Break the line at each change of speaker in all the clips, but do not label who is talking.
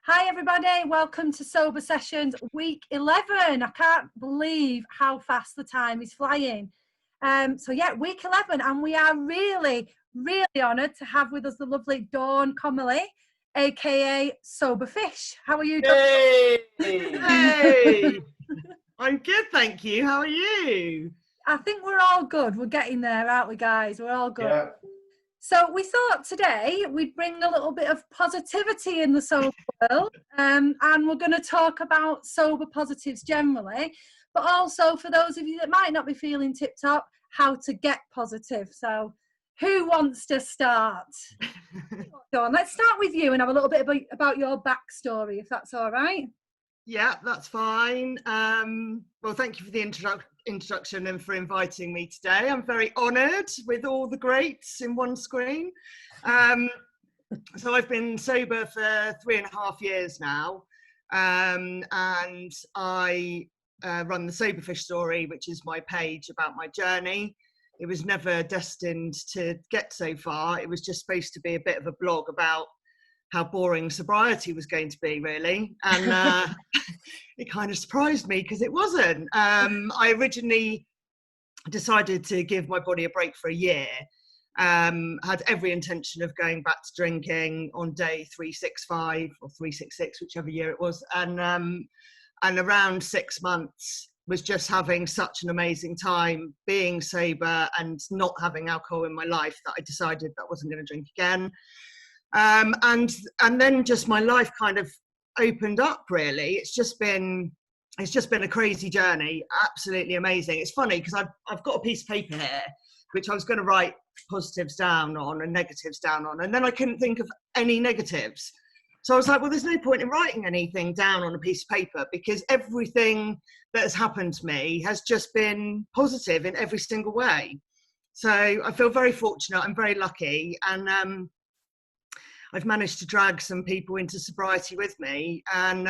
Hi everybody, welcome to Sober Sessions week 11. I can't believe how fast the time is flying. Week 11, and we are really honoured to have with us the lovely Dawn Comolly, aka Sober Fish. How are you, Dawn?
Hey! I'm good, thank you. How are you?
I think we're all good. We're getting there, aren't we, guys? We're all good.
Yeah.
So we thought today we'd bring a little bit of positivity in the sober world, and we're going to talk about sober positives generally, but also for those of you that might not be feeling tip-top, how to get positive. So who wants to start? Dawn, let's start with you and have a little bit about your backstory, if that's all right.
Yeah, that's fine. Well, thank you for the introduction and for inviting me today. I'm very honoured with all the greats in one screen. So I've been sober for 3.5 years now, and I run the Sober Fish Story, which is my page about my journey. It was never destined to get so far. It was just supposed to be a bit of a blog about how boring sobriety was going to be, really. And it kind of surprised me because it wasn't. I originally decided to give my body a break for a year. Had every intention of going back to drinking on day 365 or 366, whichever year it was. And around 6 months was just having such an amazing time being sober and not having alcohol in my life that I decided that I wasn't going to drink again. And then just my life kind of opened up, really. It's just been a crazy journey, absolutely amazing. It's funny because I've got a piece of paper here which I was going to write positives down on and negatives down on, and then I couldn't think of any negatives. So I was like, well, there's no point in writing anything down on a piece of paper because everything that has happened to me has just been positive in every single way. So I feel very fortunate. I'm very lucky, and I've managed to drag some people into sobriety with me, and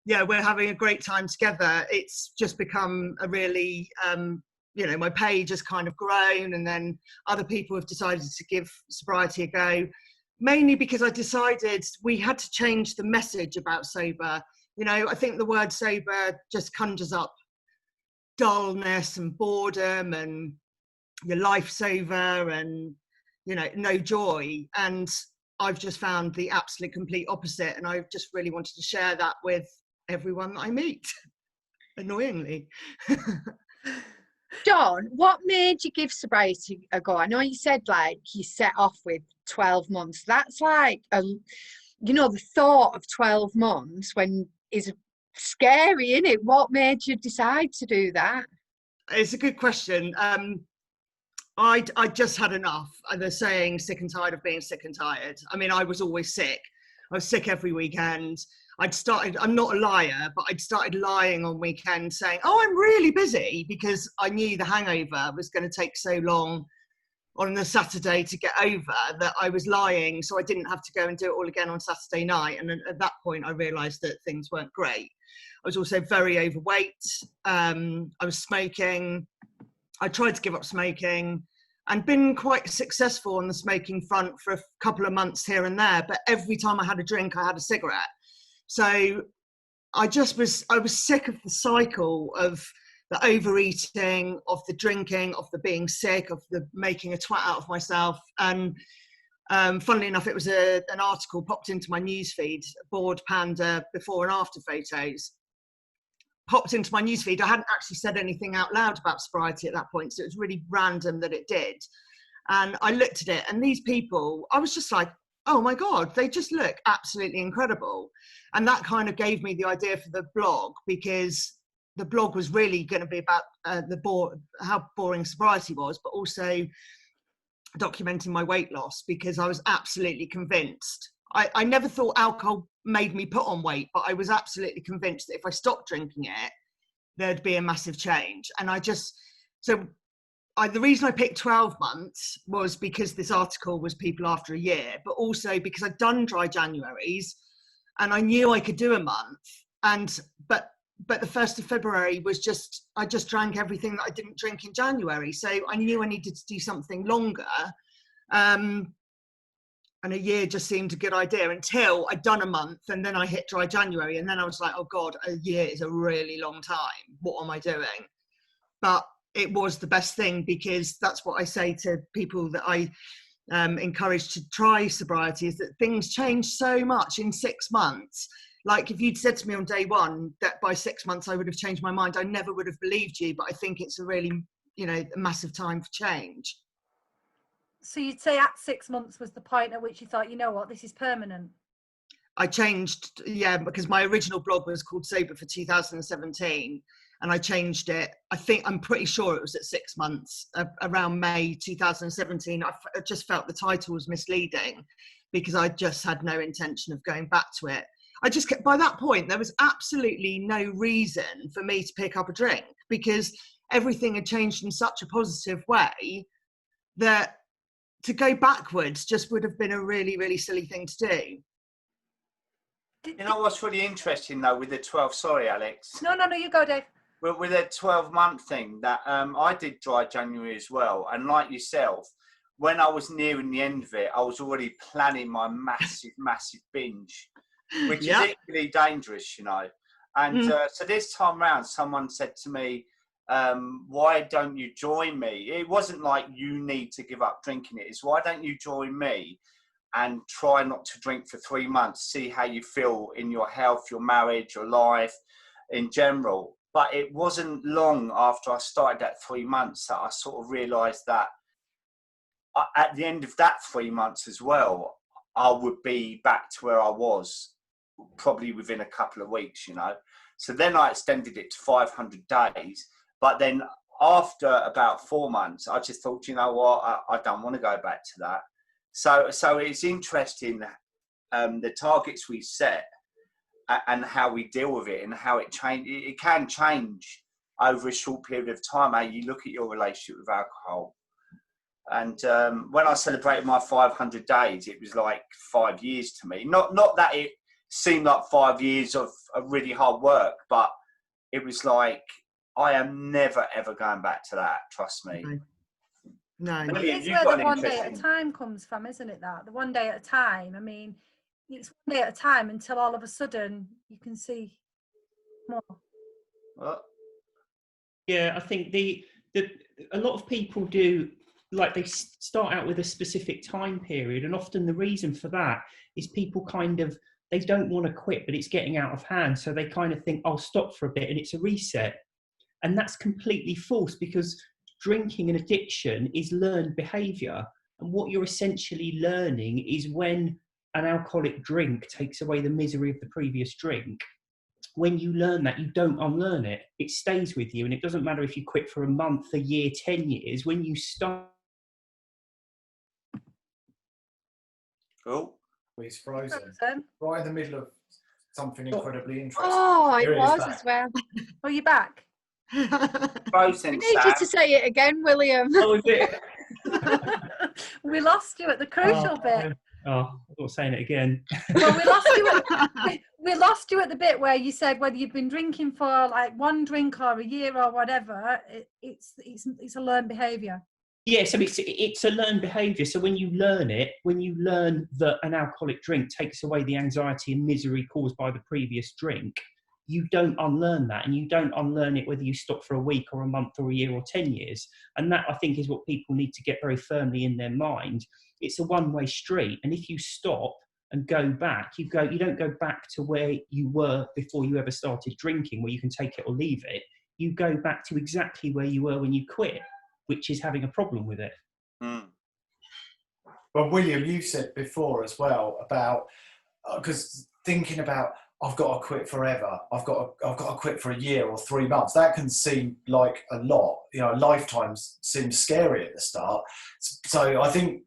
we're having a great time together. It's just become a really, my page has kind of grown, and then other people have decided to give sobriety a go, mainly because I decided we had to change the message about sober. I think the word sober just conjures up dullness and boredom and your life's over and, no joy. And I've just found the absolute complete opposite, and I just really wanted to share that with everyone that I meet, annoyingly.
Dawn, what made you give sobriety a go? I know you said you set off with 12 months. That's the thought of 12 months is scary, isn't it? What made you decide to do that?
It's a good question. I just had enough. They're saying sick and tired of being sick and tired. I mean, I was always sick. I was sick every weekend. I'm not a liar, but I'd started lying on weekends saying, oh, I'm really busy, because I knew the hangover was going to take so long on the Saturday to get over that I was lying, so I didn't have to go and do it all again on Saturday night. And at that point, I realised that things weren't great. I was also very overweight. I was smoking. I tried to give up smoking and been quite successful on the smoking front for a couple of months here and there. But every time I had a drink, I had a cigarette. So I was sick of the cycle of the overeating, of the drinking, of the being sick, of the making a twat out of myself. And funnily enough, it was an article popped into my newsfeed, Bored Panda before and after photos. Popped into my newsfeed. I hadn't actually said anything out loud about sobriety at that point, so it was really random that it did. And I looked at it, and these people, I was just like, oh my God, they just look absolutely incredible. And that kind of gave me the idea for the blog, because the blog was really going to be about how boring sobriety was, but also documenting my weight loss, because I was absolutely convinced. I never thought alcohol made me put on weight, but I was absolutely convinced that if I stopped drinking it, there'd be a massive change. And the reason I picked 12 months was because this article was people after a year, but also because I'd done dry Januaries and I knew I could do a month. But the 1st of February I just drank everything that I didn't drink in January. So I knew I needed to do something longer. And a year just seemed a good idea until I'd done a month, and then I hit dry January, and then I was like, oh God, a year is a really long time. What am I doing? But it was the best thing, because that's what I say to people that I encourage to try sobriety, is that things change so much in 6 months. Like if you'd said to me on day one that by 6 months I would have changed my mind, I never would have believed you. But I think it's a really, a massive time for change.
So you'd say at 6 months was the point at which you thought, you know what, this is permanent?
I changed, because my original blog was called Sober for 2017, and I changed it. I'm pretty sure it was at 6 months, around May 2017. I just felt the title was misleading, because I just had no intention of going back to it. By that point, there was absolutely no reason for me to pick up a drink, because everything had changed in such a positive way that to go backwards just would have been a really, really silly thing to do.
You know what's really interesting though with the 12, sorry Alex.
No, you go, Dave.
Well, with a 12-month thing that I did dry January as well. And like yourself, when I was nearing the end of it, I was already planning my massive binge, which is equally dangerous, And so this time round, someone said to me, why don't you join me? It wasn't like you need to give up drinking it. It's why don't you join me and try not to drink for 3 months, see how you feel in your health, your marriage, your life in general. But it wasn't long after I started that 3 months that I sort of realised that at the end of that 3 months as well, I would be back to where I was probably within a couple of weeks, So then I extended it to 500 days. But then after about 4 months, I just thought, you know what, I don't want to go back to that. So it's interesting, the targets we set and how we deal with it and how it can change over a short period of time, how you look at your relationship with alcohol. And when I celebrated my 500 days, it was like 5 years to me. Not that it seemed like 5 years of really hard work, but it was like, I am never, ever going back to that. Trust me.
No.
It's where the one day at a time comes from, isn't it? That the one day at a time. I mean, it's one day at a time until all of a sudden you can see more.
Well,
yeah, I think a lot of people do, like they start out with a specific time period, and often the reason for that is people they don't want to quit, but it's getting out of hand. So they kind of think, I'll stop for a bit and it's a reset. And that's completely false, because drinking and addiction is learned behaviour. And what you're essentially learning is when an alcoholic drink takes away the misery of the previous drink, when you learn that, you don't unlearn it. It stays with you. And it doesn't matter if you quit for a month, a year, 10 years. When you start...
Oh,
he's frozen. Right in the middle of something incredibly interesting.
Oh, it was as well.
Oh, you're back?
frozen,
I need you to say it again, William.
Oh, is it?
We lost you at the crucial bit.
Oh, I'm not saying it again.
Well, we lost you at the bit where you said whether you've been drinking for like one drink or a year or whatever, it's a learned behaviour.
Yes, I mean, it's a learned behaviour. So when you learn that an alcoholic drink takes away the anxiety and misery caused by the previous drink, you don't unlearn that, and you don't unlearn it whether you stop for a week or a month or a year or 10 years. And that, I think, is what people need to get very firmly in their mind. It's a one-way street. And if you stop and go back, you don't go back to where you were before you ever started drinking, where you can take it or leave it. You go back to exactly where you were when you quit, which is having a problem with it.
Mm.
Well, William, you said before as well about, because thinking about, I've got to quit forever, I've got to quit for a year or 3 months, that can seem like a lot. Lifetimes seems scary at the start. So I think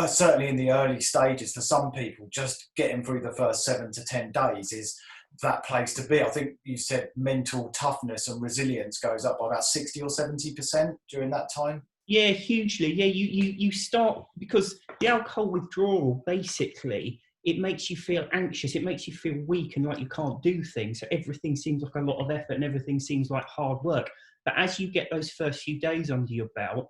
certainly in the early stages, for some people, just getting through the first 7 to 10 days is that place to be. I think you said mental toughness and resilience goes up by about 60 or 70% during that time.
Yeah, hugely. Yeah, you start, because the alcohol withdrawal, basically, it makes you feel anxious, it makes you feel weak and like you can't do things. So everything seems like a lot of effort and everything seems like hard work. But as you get those first few days under your belt,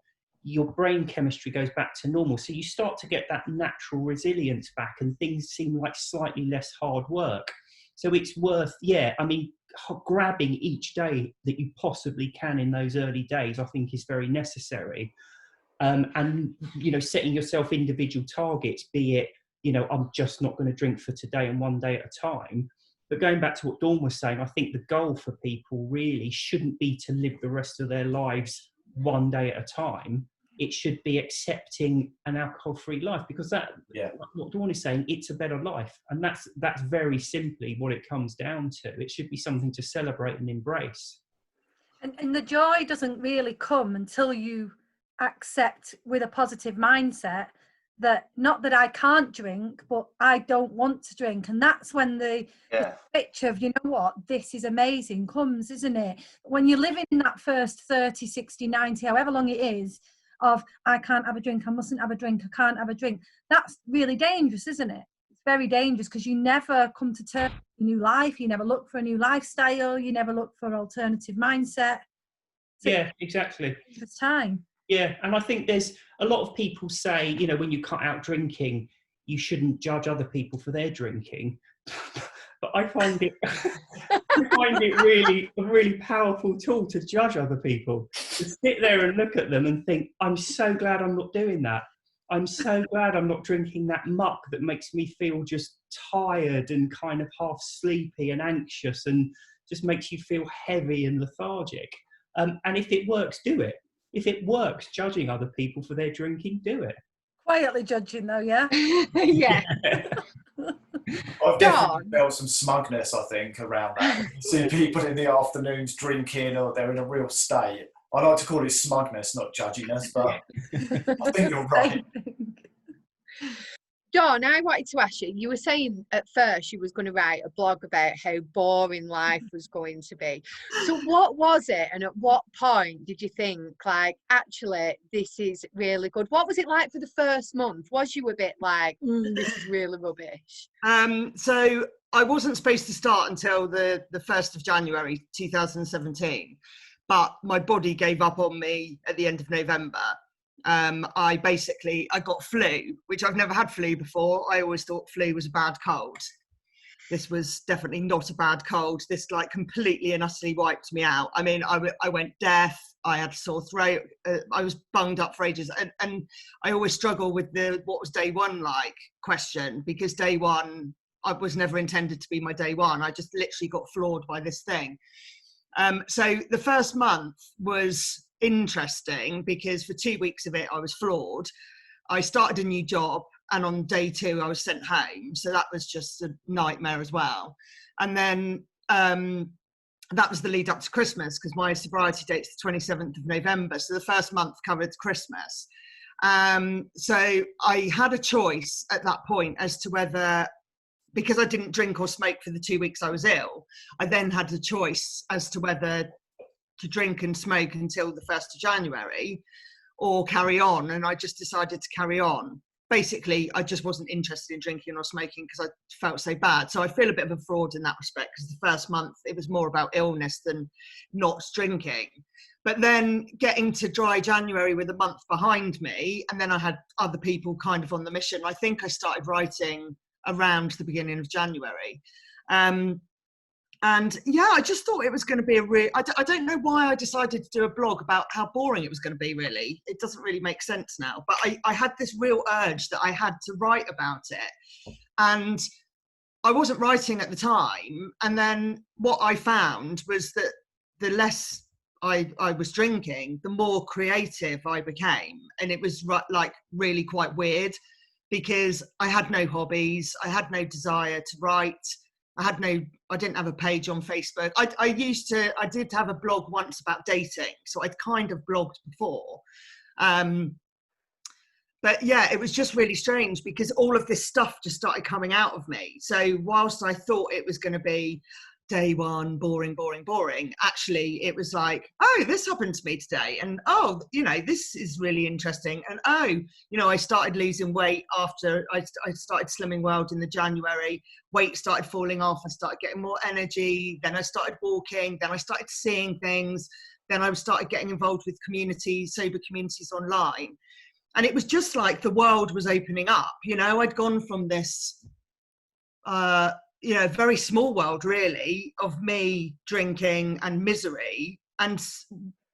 your brain chemistry goes back to normal. So you start to get that natural resilience back, and things seem like slightly less hard work. So it's worth, grabbing each day that you possibly can in those early days, I think is very necessary. And, setting yourself individual targets, be it, I'm just not going to drink for today and one day at a time. But going back to what Dawn was saying, I think the goal for people really shouldn't be to live the rest of their lives one day at a time. It should be accepting an alcohol-free life, because that, what Dawn is saying, it's a better life. And that's very simply what it comes down to. It should be something to celebrate and embrace.
And the joy doesn't really come until you accept with a positive mindset that, not that I can't drink, but I don't want to drink. And that's when the switch of, you know what, this is amazing comes, isn't it? When you're living in that first 30, 60, 90, however long it is, of I can't have a drink, I mustn't have a drink, I can't have a drink, that's really dangerous, isn't it? It's very dangerous, because you never come to terms with a new life, you never look for a new lifestyle, you never look for alternative mindset. So
exactly.
It's time.
Yeah, and I think there's a lot of people say, when you cut out drinking, you shouldn't judge other people for their drinking. But I find it really a really powerful tool to judge other people. To sit there and look at them and think, I'm so glad I'm not doing that. I'm so glad I'm not drinking that muck that makes me feel just tired and kind of half sleepy and anxious and just makes you feel heavy and lethargic. And if it works, do it. If it works, judging other people for their drinking, do it.
Quietly judging though, yeah?
Yeah.
I've definitely felt some smugness, I think, around that. You see people in the afternoons drinking, or they're in a real state. I like to call it smugness, not judginess, but I think you're right.
Dawn, I wanted to ask you, you were saying at first you was going to write a blog about how boring life was going to be. So what was it, and at what point did you think, like, actually, this is really good? What was it like for the first month? Was you a bit like, this is really rubbish?
So I wasn't supposed to start until the 1st of January 2017, but my body gave up on me at the end of November. I got flu, which I've never had flu before. I always thought flu was a bad cold. This was definitely not a bad cold. This completely and utterly wiped me out. I mean, I went deaf. I had a sore throat. I was bunged up for ages. And I always struggle with what was day one like question, because day one, I was never intended to be my day one. I just literally got floored by this thing. So the first month was interesting, because for 2 weeks of it I was floored. I started a new job, and on day 2 I was sent home, so that was just a nightmare as well. And then that was the lead up to Christmas, because my sobriety date's the 27th of November, so the first month covered Christmas. So I had a choice at that point as to whether, because I didn't drink or smoke for the 2 weeks I was ill, I then had a choice as to whether to drink and smoke until the 1st of January or carry on. And I just decided to carry on. Basically, I just wasn't interested in drinking or smoking because I felt so bad. So I feel a bit of a fraud in that respect, because the first month it was more about illness than not drinking. But then getting to dry January with a month behind me, and then I had other people kind of on the mission. I think I started writing around the beginning of January. And yeah, I just thought it was going to be I don't know why I decided to do a blog about how boring it was going to be, really. It doesn't really make sense now. But I had this real urge that I had to write about it. And I wasn't writing at the time. And then what I found was that the less I was drinking, the more creative I became. And it was really quite weird, because I had no hobbies. I had no desire to write. I didn't have a page on Facebook. I did have a blog once about dating, so I'd kind of blogged before. But yeah, it was just really strange, because all of this stuff just started coming out of me. So whilst I thought it was going to be day one, boring, actually it was like, oh, this happened to me today. And oh, this is really interesting. And oh, I started losing weight after I started Slimming World in the January. Weight started falling off. I started getting more energy. Then I started walking. Then I started seeing things. then I started getting involved with communities, sober communities online. And it was just like the world was opening up. I'd gone from this, very small world, really, of me drinking and misery. And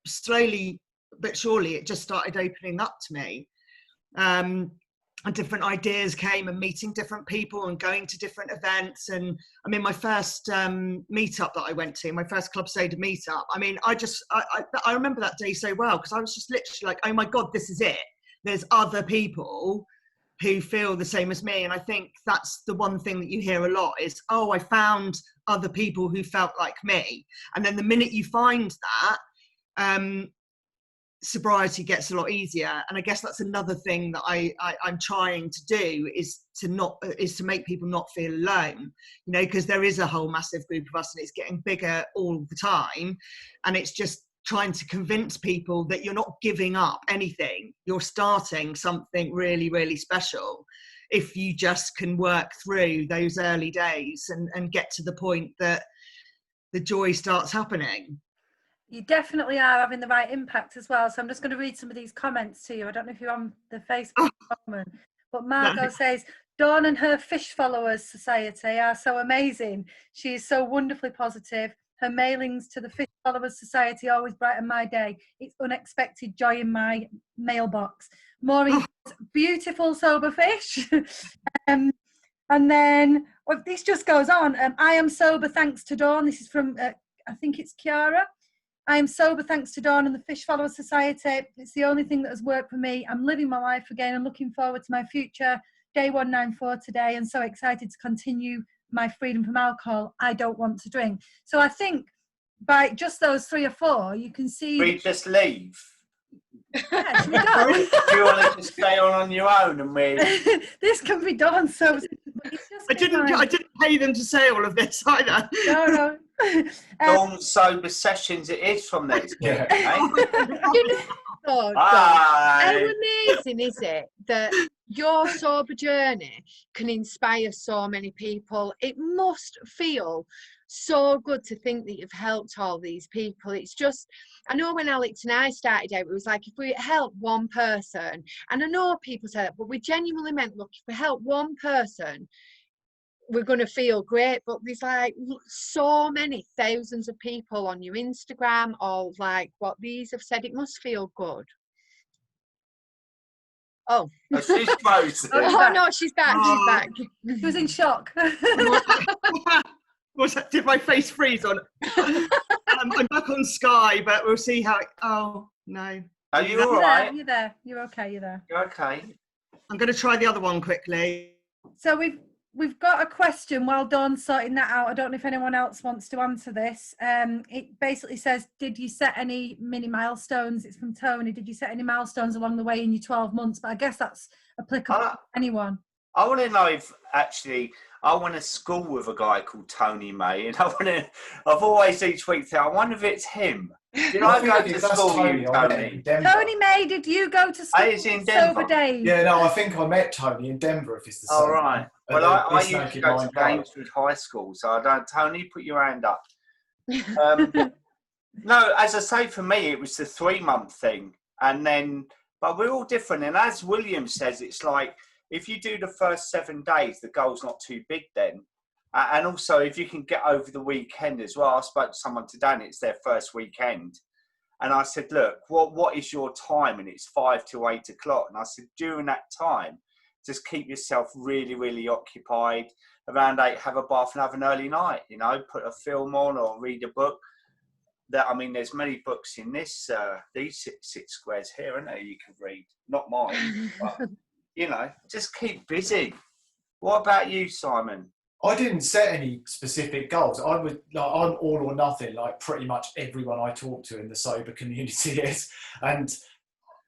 slowly but surely, it just started opening up to me. And different ideas came, and meeting different people and going to different events. And I mean, my first meetup that I went to, my first Club Soda meetup, I mean, I remember that day so well, because I was just literally like, oh my God, this is it. There's other people who feel the same as me. And I think that's the one thing that you hear a lot is, oh, I found other people who felt like me. And then the minute you find that, sobriety gets a lot easier. And I guess that's another thing that I'm trying to do is to make people not feel alone, because there is a whole massive group of us and it's getting bigger all the time. And it's just trying to convince people that you're not giving up anything. You're starting something really, really special if you just can work through those early days and get to the point that the joy starts happening.
You definitely are having the right impact as well. So I'm just going to read some of these comments to you. I don't know if you're on the Facebook comment, but Margot says, Dawn and her Fish Followers Society are so amazing. She is so wonderfully positive. Her mailings to the Fish Followers Society always brighten my day. It's unexpected joy in my mailbox. Maureen says, beautiful sober fish. And then this just goes on. I am sober thanks to Dawn. This is from, I think it's Kiara. I am sober thanks to Dawn and the Fish Followers Society. It's the only thing that has worked for me. I'm living my life again and looking forward to my future. Day 194 today, and so excited to continue my freedom from alcohol. I don't want to drink. So I think by just those 3 or 4, you can see.
We just leave.
Yeah, should we go?
Do you want to just stay on your own and we?
This can be done. So
I didn't pay them to say all of this either.
No.
Long sober sessions it is from this.
Yeah.
How amazing is it that your sober journey can inspire so many people? It must feel so good to think that you've helped all these people. It's just, I know when Alex and I started out, it was like, if we help one person, and I know people say that, but we genuinely meant, look, if we help one person, we're going to feel great. But there's like so many thousands of people on your Instagram, or like what these have said. It must feel good. Oh,
she's frozen.
Oh no, she's back. She's back.
She was in shock.
Did my face freeze on? I'm back on Sky, but we'll see how. Oh no.
Are you all right?
You're there. You're okay. You're there.
You're okay.
I'm going to try the other one quickly.
So we've got a question while Dawn's sorting that out. I don't know if anyone else wants to answer this. It basically says, did you set any mini milestones? It's from Tony. Did you set any milestones along the way in your 12 months? But I guess that's applicable to anyone.
I want to know if actually I went to school with a guy called Tony May, and I've always each week thought, I wonder if it's him. Did I go to school with you, Tony?
Tony May, did you go to school
in Denver?
Sober Days?
Yeah, no, I think I met Tony in Denver, if it's the same.
Oh, right. Well, I used to go to Gainswood High School, so I don't. Tony, put your hand up. No, as I say, for me, it was the 3-month thing. And then, but we're all different. And as William says, it's like, if you do the first 7 days, the goal's not too big then. And also, if you can get over the weekend as well. I spoke to someone today and it's their first weekend. And I said, look, what is your time? And it's 5 to 8 o'clock. And I said, during that time, just keep yourself really, really occupied. Around 8, have a bath and have an early night. Put a film on or read a book. There's many books in these 6 squares here, aren't there, you can read. Not mine, but, just keep busy. What about you, Simon?
I didn't set any specific goals. I'm all or nothing, like pretty much everyone I talk to in the sober community is. And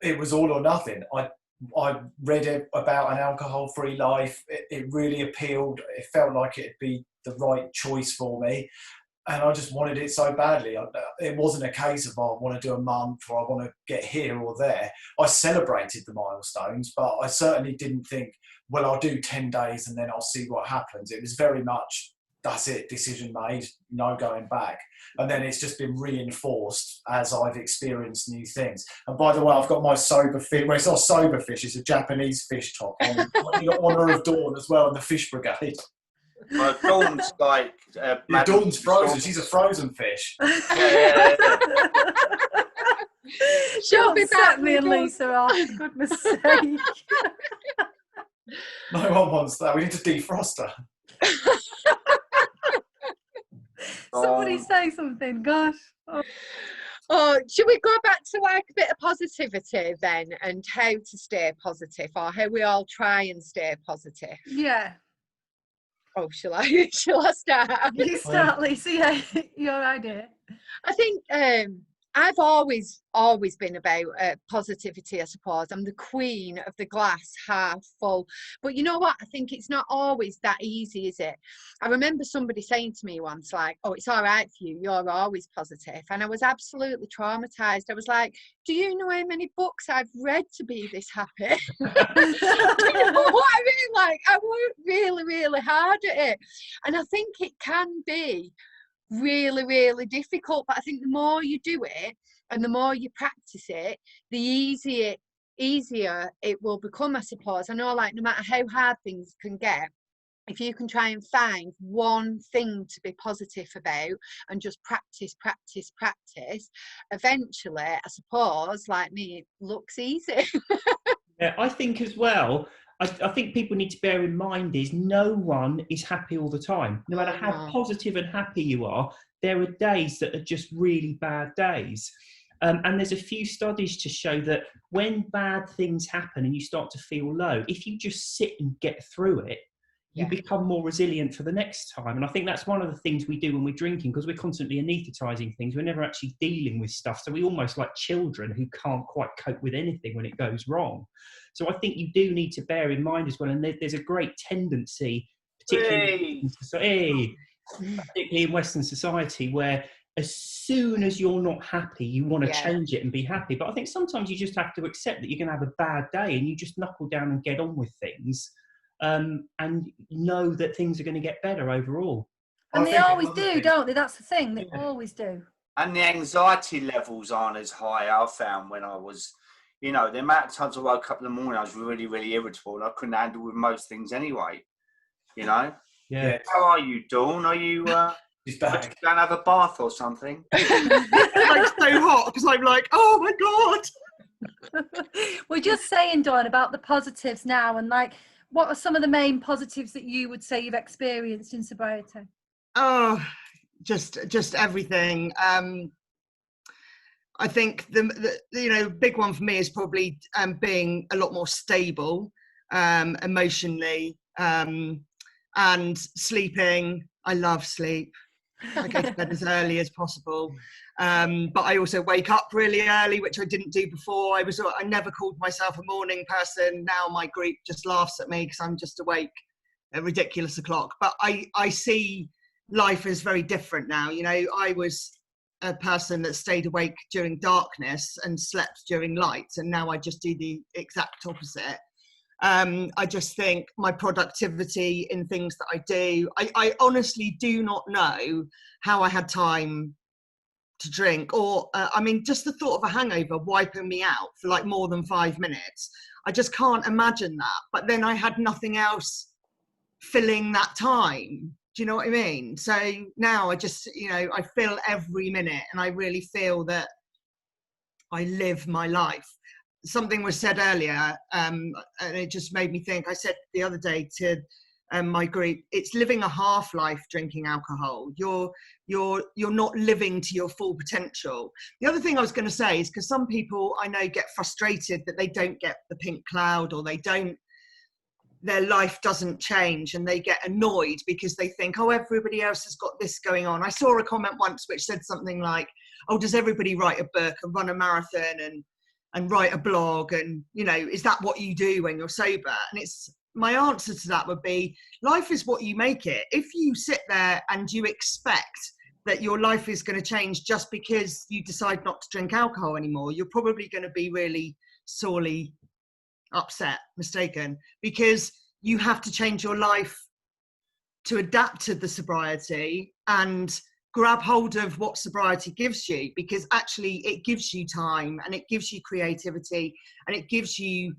it was all or nothing. I read about an alcohol-free life. It really appealed. It felt like it'd be the right choice for me. And I just wanted it so badly. It wasn't a case of, I want to do a month or I want to get here or there. I celebrated the milestones, but I certainly didn't think, well, I'll do 10 days and then I'll see what happens. It was very much, that's it, decision made, no going back. And then it's just been reinforced as I've experienced new things. And by the way, I've got my sober fish. Well, it's not sober fish, it's a Japanese fish top in honour of Dawn as well, in the fish brigade.
Well, Dawn's like...
Yeah, Dawn's frozen. She's a frozen fish.
Yeah.
She'll be back,
me and Lisa off, for goodness sake.
No one wants that. We need to defrost her.
Somebody say something, gosh.
Oh, should we go back to like a bit of positivity then, and how to stay positive, or how we all try and stay positive?
Yeah.
Oh, shall I start?
You start, Lisa. Yeah, your idea.
I think I've always been about positivity, I suppose. I'm the queen of the glass half full. But you know what? I think it's not always that easy, is it? I remember somebody saying to me once, like, oh, it's all right for you. You're always positive. And I was absolutely traumatized. I was like, do you know how many books I've read to be this happy? Do you know what I mean? Like, I work really, really hard at it. And I think it can be really, really difficult, but I think the more you do it and the more you practice it, the easier it will become, I suppose. I know, like, no matter how hard things can get, if you can try and find one thing to be positive about and just practice, eventually, I suppose, like me, it looks easy.
Yeah, I think as well, I think people need to bear in mind is no one is happy all the time. No matter how positive and happy you are, there are days that are just really bad days. And there's a few studies to show that when bad things happen and you start to feel low, if you just sit and get through it, you become more resilient for the next time. And I think that's one of the things we do when we're drinking, because we're constantly anaesthetising things. We're never actually dealing with stuff. So we almost like children who can't quite cope with anything when it goes wrong. So I think you do need to bear in mind as well. And there's a great tendency, particularly in Western society, where as soon as you're not happy, you want to change it and be happy. But I think sometimes you just have to accept that you're going to have a bad day and you just knuckle down and get on with things. And know that things are going to get better overall.
And they always do, don't they? That's the thing, they always do.
And the anxiety levels aren't as high, I found, when I was, the amount of times I woke up in the morning, I was really, really irritable and I couldn't handle with most things anyway, Yeah. How are you, Dawn? Are you
She's back.
Going to have a bath or something?
Like so hot because I'm like, oh my God.
We're just saying, Dawn, about the positives now, and like, what are some of the main positives that you would say you've experienced in sobriety?
Oh, just everything. I think the big one for me is probably being a lot more stable emotionally, and sleeping. I love sleep. I go to bed as early as possible, but I also wake up really early, which I didn't do before. I never called myself a morning person. Now my group just laughs at me because I'm just awake at ridiculous o'clock. But I see life as very different now. I was a person that stayed awake during darkness and slept during light, and now I just do the exact opposite. I just think my productivity in things that I do, I honestly do not know how I had time to drink, or just the thought of a hangover wiping me out for like more than 5 minutes. I just can't imagine that. But then I had nothing else filling that time. Do you know what I mean? So now I just, I feel every minute, and I really feel that I live my life. Something was said earlier, and it just made me think. I said the other day to my group, it's living a half life drinking alcohol. You're not living to your full potential. The other thing I was going to say is, because some people I know get frustrated that they don't get the pink cloud, or their life doesn't change, and they get annoyed because they think, oh, everybody else has got this going on. I saw a comment once which said something like, oh, does everybody write a book and run a marathon and write a blog, and is that what you do when you're sober? And my answer to that would be, life is what you make it. If you sit there and you expect that your life is going to change just because you decide not to drink alcohol anymore, you're probably going to be really sorely upset, mistaken, because you have to change your life to adapt to the sobriety and grab hold of what sobriety gives you, because actually it gives you time and it gives you creativity and it gives you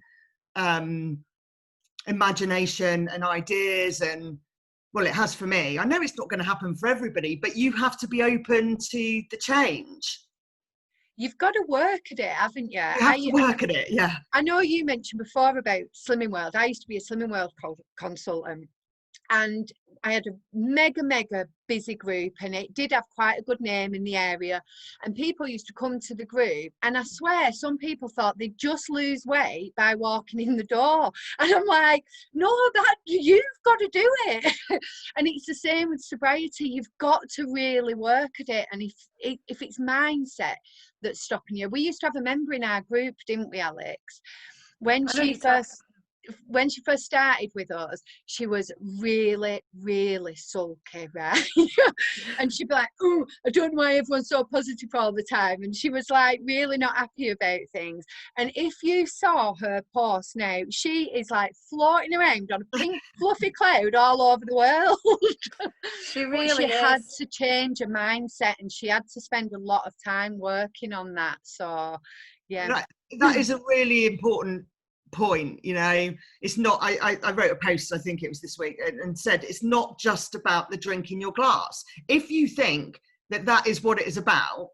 imagination and ideas. And well, it has for me. I know it's not going to happen for everybody, but you have to be open to the change.
You've got to work at it, haven't you?
You have to work at it, yeah.
I know you mentioned before about Slimming World. I used to be a Slimming World consultant, and I had a mega busy group, and it did have quite a good name in the area, and people used to come to the group, and I swear some people thought they'd just lose weight by walking in the door, and I'm like, no, that you've got to do it. And it's the same with sobriety. You've got to really work at it, and if it's mindset that's stopping you. We used to have a member in our group, didn't we, Alex? When she first started with us, she was really sulky, right? And she'd be like, oh, I don't know why everyone's so positive all the time. And she was like really not happy about things. And if you saw her post now, she is like floating around on a pink fluffy cloud all over the world.
She really is.
Had to change her mindset, and she had to spend a lot of time working on that. So yeah,
that is a really important point. You know, it's not, I wrote a post, I think it was this week, and said it's not just about the drink in your glass. If you think that is what it is about,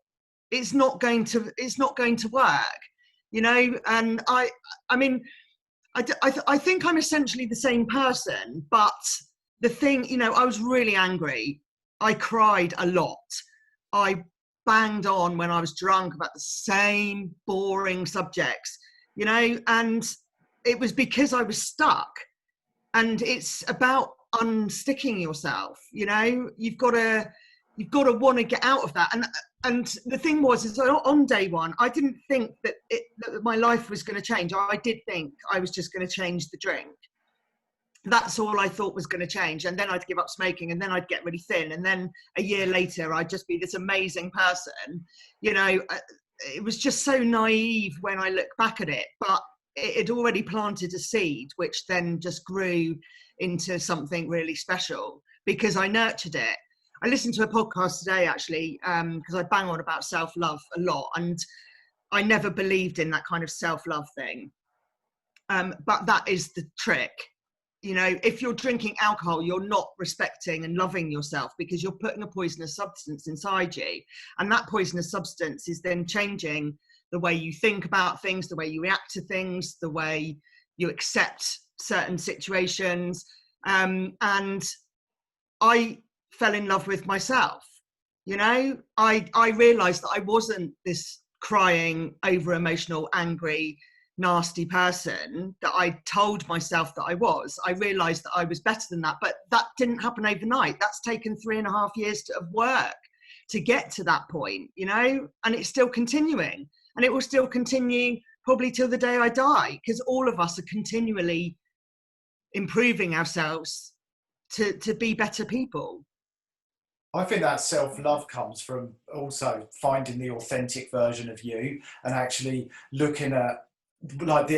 it's not going to work, you know. And I mean I think I'm essentially the same person, but the thing, you know, I was really angry, I cried a lot, I banged on when I was drunk about the same boring subjects, you know, and it was because I was stuck. And it's about unsticking yourself, you know. You've got to want to get out of that. And the thing is on day one, I didn't think that my life was going to change. I did think I was just going to change the drink. That's all I thought was going to change. And then I'd give up smoking, and then I'd get really thin. And then a year later, I'd just be this amazing person. You know, it was just so naive when I look back at it. But it had already planted a seed, which then just grew into something really special because I nurtured it. I listened to a podcast today, actually, because I bang on about self-love a lot. And I never believed in that kind of self-love thing. But that is the trick. You know, if you're drinking alcohol, you're not respecting and loving yourself because you're putting a poisonous substance inside you. And that poisonous substance is then changing the way you think about things, the way you react to things, the way you accept certain situations. And I fell in love with myself. You know, I realized that I wasn't this crying, over emotional, angry, nasty person that I told myself that I was. I realized that I was better than that, but that didn't happen overnight. That's taken 3.5 years of work to get to that point, you know, and it's still continuing, and it will still continue probably till the day I die, because all of us are continually improving ourselves to be better people.
I think that self-love comes from also finding the authentic version of you and actually looking at, like,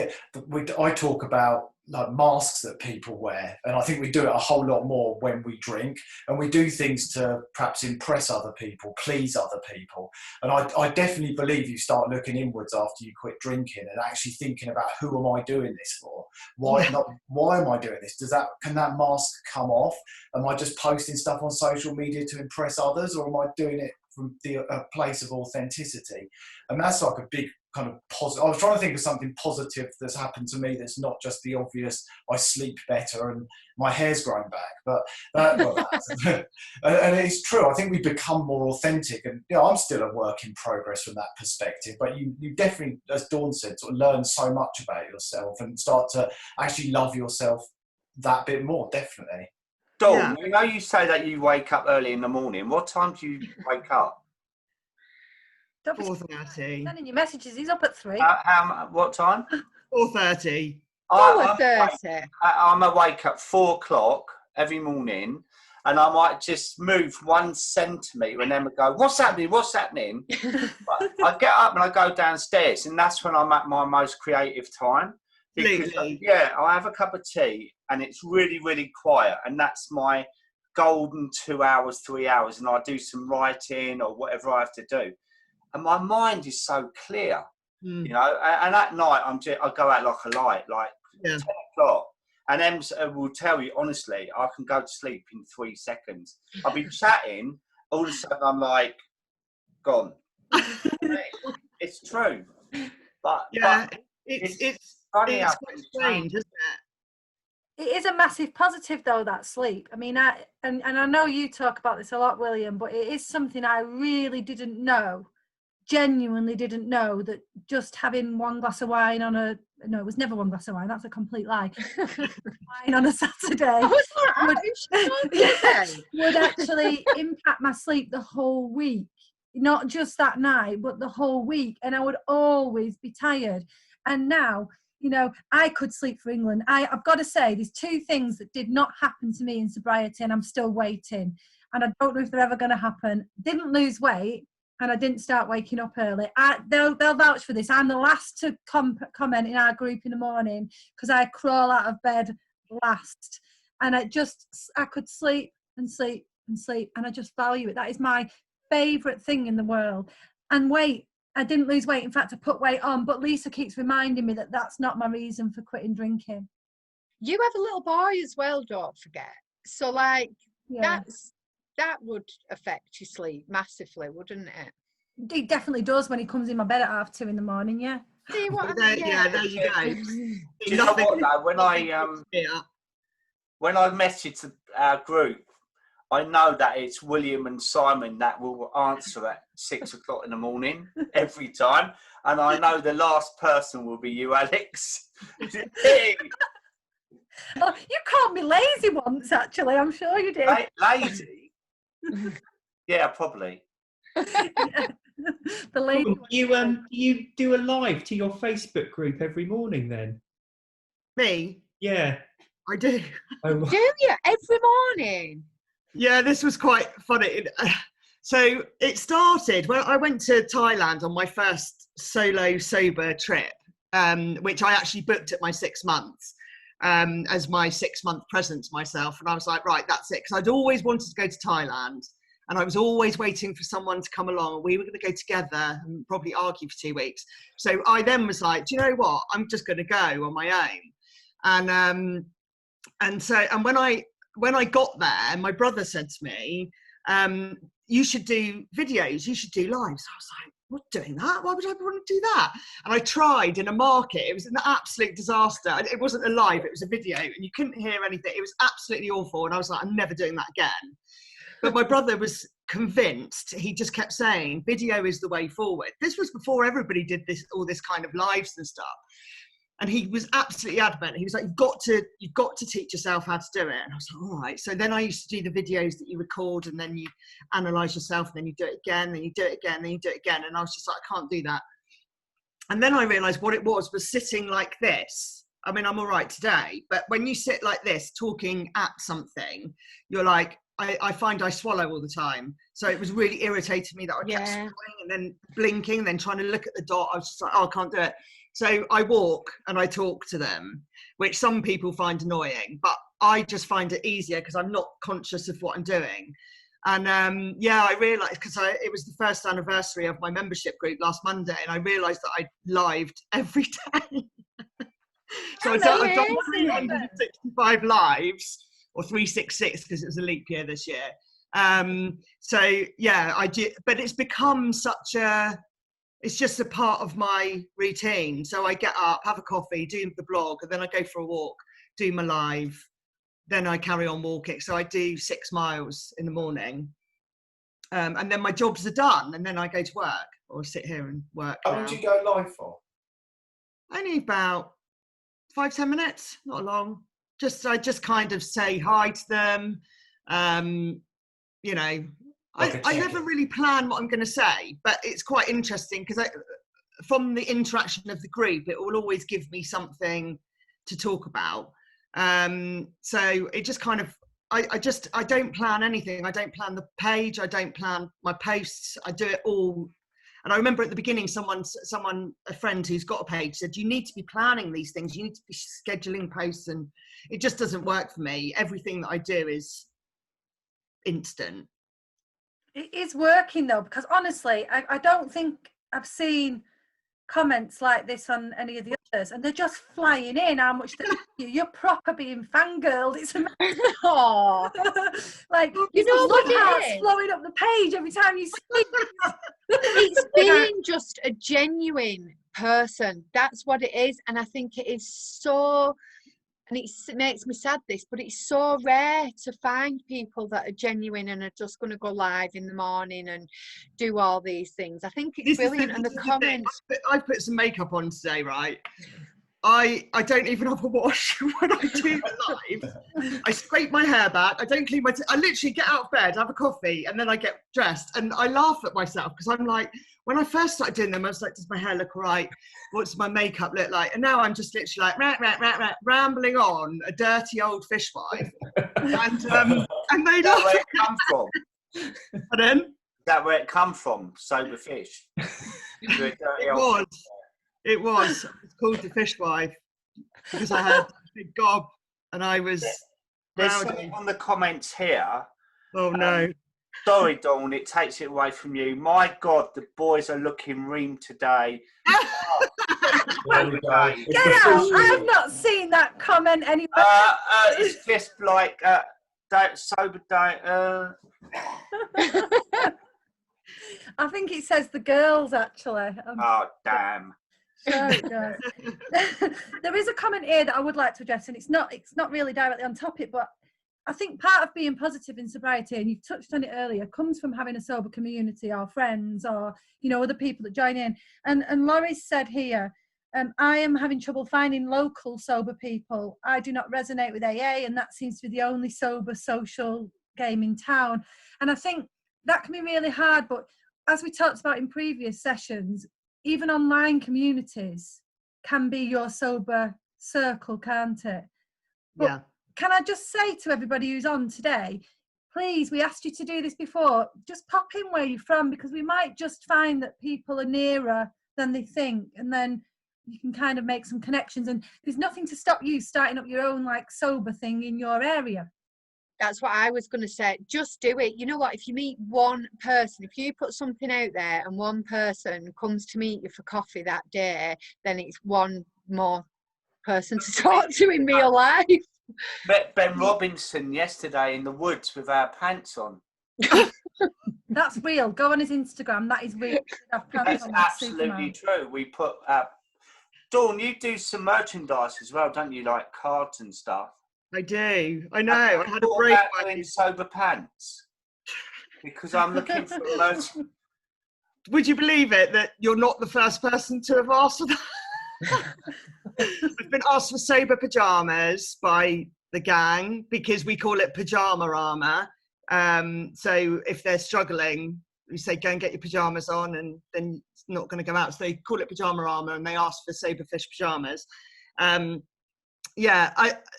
I talk about like masks that people wear, and I think we do it a whole lot more when we drink, and we do things to perhaps impress other people, please other people. And I definitely believe you start looking inwards after you quit drinking and actually thinking about, who am I doing this for? Why am I doing this? Can that mask come off? Am I just posting stuff on social media to impress others, or am I doing it from a place of authenticity? And that's like a big kind of positive. I was trying to think of something positive that's happened to me that's not just the obvious, I sleep better and my hair's grown back, but and it's true. I think we become more authentic, and you know, I'm still a work in progress from that perspective, but you definitely, as Dawn said, sort of learn so much about yourself and start to actually love yourself that bit more, definitely.
Dawn, you know, you say that you wake up early in the morning. What time do you wake up?
4:30.
Sending your messages. He's up at 3.
What time?
4:30.
4:30.
I'm awake at 4 o'clock every morning, and I might just move 1 centimetre and then go, what's happening? What's happening? I get up and I go downstairs, and that's when I'm at my most creative time. Because, I have a cup of tea and it's really, really quiet, and that's my golden 2 hours, 3 hours, and I do some writing or whatever I have to do. And my mind is so clear, you know, and at night I go out like a light, like 10 o'clock. And Em will tell you, honestly, I can go to sleep in 3 seconds. I'll be chatting, all of a sudden I'm like, gone. It's true. But it's funny.
It's quite strange, isn't it?
It is a massive positive though, that sleep. I mean, and I know you talk about this a lot, William, but it is something I really didn't know, genuinely didn't know, that just having one glass of wine on a, no, it was never one glass of wine, that's a complete lie. Wine on a Saturday would actually impact my sleep the whole week. Not just that night, but the whole week. And I would always be tired. And now, you know, I could sleep for England. I've got to say, there's 2 things that did not happen to me in sobriety, and I'm still waiting. And I don't know if they're ever going to happen. Didn't lose weight, and I didn't start waking up early. They'll vouch for this. I'm the last to comment in our group in the morning because I crawl out of bed last. And I could sleep and sleep and sleep, and I just value it. That is my favourite thing in the world. And weight, I didn't lose weight. In fact, I put weight on, but Lisa keeps reminding me that that's not my reason for quitting drinking.
You have a little boy as well, don't forget. So like, that would affect your sleep massively, wouldn't it?
It definitely does when he comes in my bed at 2:30 in the morning, yeah.
See what I mean?
Yeah, there you go.
Do you know what though, when I message our group, I know that it's William and Simon that will answer at 6 o'clock in the morning every time. And I know the last person will be you, Alex.
Oh, you called me lazy once, actually. I'm sure you did.
Lazy? Yeah, probably.
The lazy
you do a live to your Facebook group every morning then?
Me?
Yeah.
I do.
Oh,
Do you? Every morning?
Yeah, this was quite funny. So it started when I went to Thailand on my first solo sober trip, which I actually booked at my 6 months as my 6-month present to myself. And I was like, right, that's it. Because I'd always wanted to go to Thailand. And I was always waiting for someone to come along. We were going to go together and probably argue for 2 weeks. So I then was like, do you know what? I'm just going to go on my own. And when I got there, my brother said to me, you should do videos, you should do lives. I was like, what, doing that? Why would I want to do that? And I tried in a market. It was an absolute disaster. It wasn't a live, it was a video, and you couldn't hear anything. It was absolutely awful. And I was like, I'm never doing that again. But my brother was convinced. He just kept saying, video is the way forward. This was before everybody did all this kind of lives and stuff. And he was absolutely adamant. He was like, you've got to teach yourself how to do it. And I was like, all right. So then I used to do the videos that you record, and then you analyze yourself, and then you do it again, then you do it again, then you do it again. And I was just like, I can't do that. And then I realized what it was sitting like this. I mean, I'm all right today, but when you sit like this, talking at something, you're like, I find I swallow all the time. So it was really irritating me that I kept swallowing and then blinking and then trying to look at the dot. I was just like, oh, I can't do it. So I walk and I talk to them, which some people find annoying, but I just find it easier because I'm not conscious of what I'm doing. And I realised, because it was the first anniversary of my membership group last Monday, and I realised that I lived every day. So I've done 365 lives, or 366 because it was a leap year this year. I do, but it's become it's just a part of my routine. So I get up, have a coffee, do the blog, and then I go for a walk, do my live, then I carry on walking. So I do 6 miles in the morning, and then my jobs are done, and then I go to work or sit here and work.
How long do you go live for?
Only about 5-10 minutes, not long. I just kind of say hi to them. I never really plan what I'm going to say, but it's quite interesting because from the interaction of the group, it will always give me something to talk about. So it just kind of, I don't plan anything. I don't plan the page. I don't plan my posts. I do it all. And I remember at the beginning, a friend who's got a page said, you need to be planning these things. You need to be scheduling posts, and it just doesn't work for me. Everything that I do is instant.
It is working though, because honestly, I don't think I've seen comments like this on any of the others, and they're just flying in how much you're proper being fangirled. It's amazing.
Oh,
Like,
you know what it is?
flowing up the page every time you speak.
It's being just a genuine person. That's what it is. And I think it is so, and it makes me sad this, but it's so rare to find people that are genuine and are just going to go live in the morning and do all these things. I think it's brilliant. And the comments.
I've put some makeup on today, right? I don't even have a wash when I do live. I scrape my hair back. I don't clean my I literally get out of bed, have a coffee, and then I get dressed. And I laugh at myself because I'm like, when I first started doing them, I was like, does my hair look all right? What does my makeup look like? And now I'm just literally like, rambling on, a dirty old fishwife. And they
Is that
laugh.
where it come from?
Pardon?
Is that where it come from? Sober fish.
It was. It's called the fishwife because I had a big gob and I was.
There's
rowdy.
something on the comments here.
Oh no.
Sorry, Dawn, it takes it away from you. My God, the boys are looking ream today.
There we go.
Get out! I've not seen that comment anywhere.
It's just like sober day.
I think it says the girls actually.
Oh damn.
Sure it does. There is a comment here that I would like to address, and it's not really directly on topic, but I think part of being positive in sobriety, and you've touched on it earlier, comes from having a sober community or friends or, you know, other people that join in. And Laurie said here, I am having trouble finding local sober people. I do not resonate with AA, and that seems to be the only sober social game in town. And I think that can be really hard, but as we talked about in previous sessions, even online communities can be your sober circle, can't it? But
Yeah.
can I just say to everybody who's on today, please, we asked you to do this before, just pop in where you're from, because we might just find that people are nearer than they think, and then you can kind of make some connections, and there's nothing to stop you starting up your own like sober thing in your area.
That's what I was going to say. Just do it. You know what? If you meet one person, if you put something out there and one person comes to meet you for coffee that day, then it's one more person to talk to in real life.
Met Ben Robinson yesterday in the woods with our pants on.
That's real. Go on his Instagram. That is real.
That's absolutely true. We put Dawn, you do some merchandise as well, don't you? Like cards and stuff.
I do. I know. I had a
What
break.
about doing sober pants? Because I'm looking for merch.
Would you believe it that you're not the first person to have asked for that? I've been asked for sober pajamas by the gang because we call it pajama armour. So if they're struggling, we say go and get your pajamas on, and then it's not going to go out. So they call it pajama armour, and they ask for sober fish pajamas.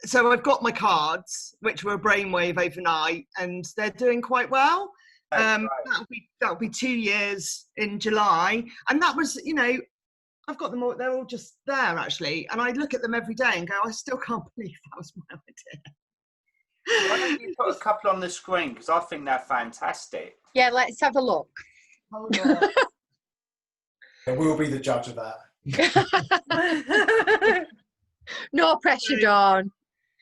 So I've got my cards, which were a brainwave overnight, and they're doing quite well. That'll be 2 years in July, and that was, you know, I've got them all. They're all just there actually, and I look at them every day and go, I still can't believe that was my idea.
Why don't you put a couple on the screen, because I think they're fantastic.
Yeah, let's have a look.
Hold on.
We'll be the judge of that.
No pressure, Dawn.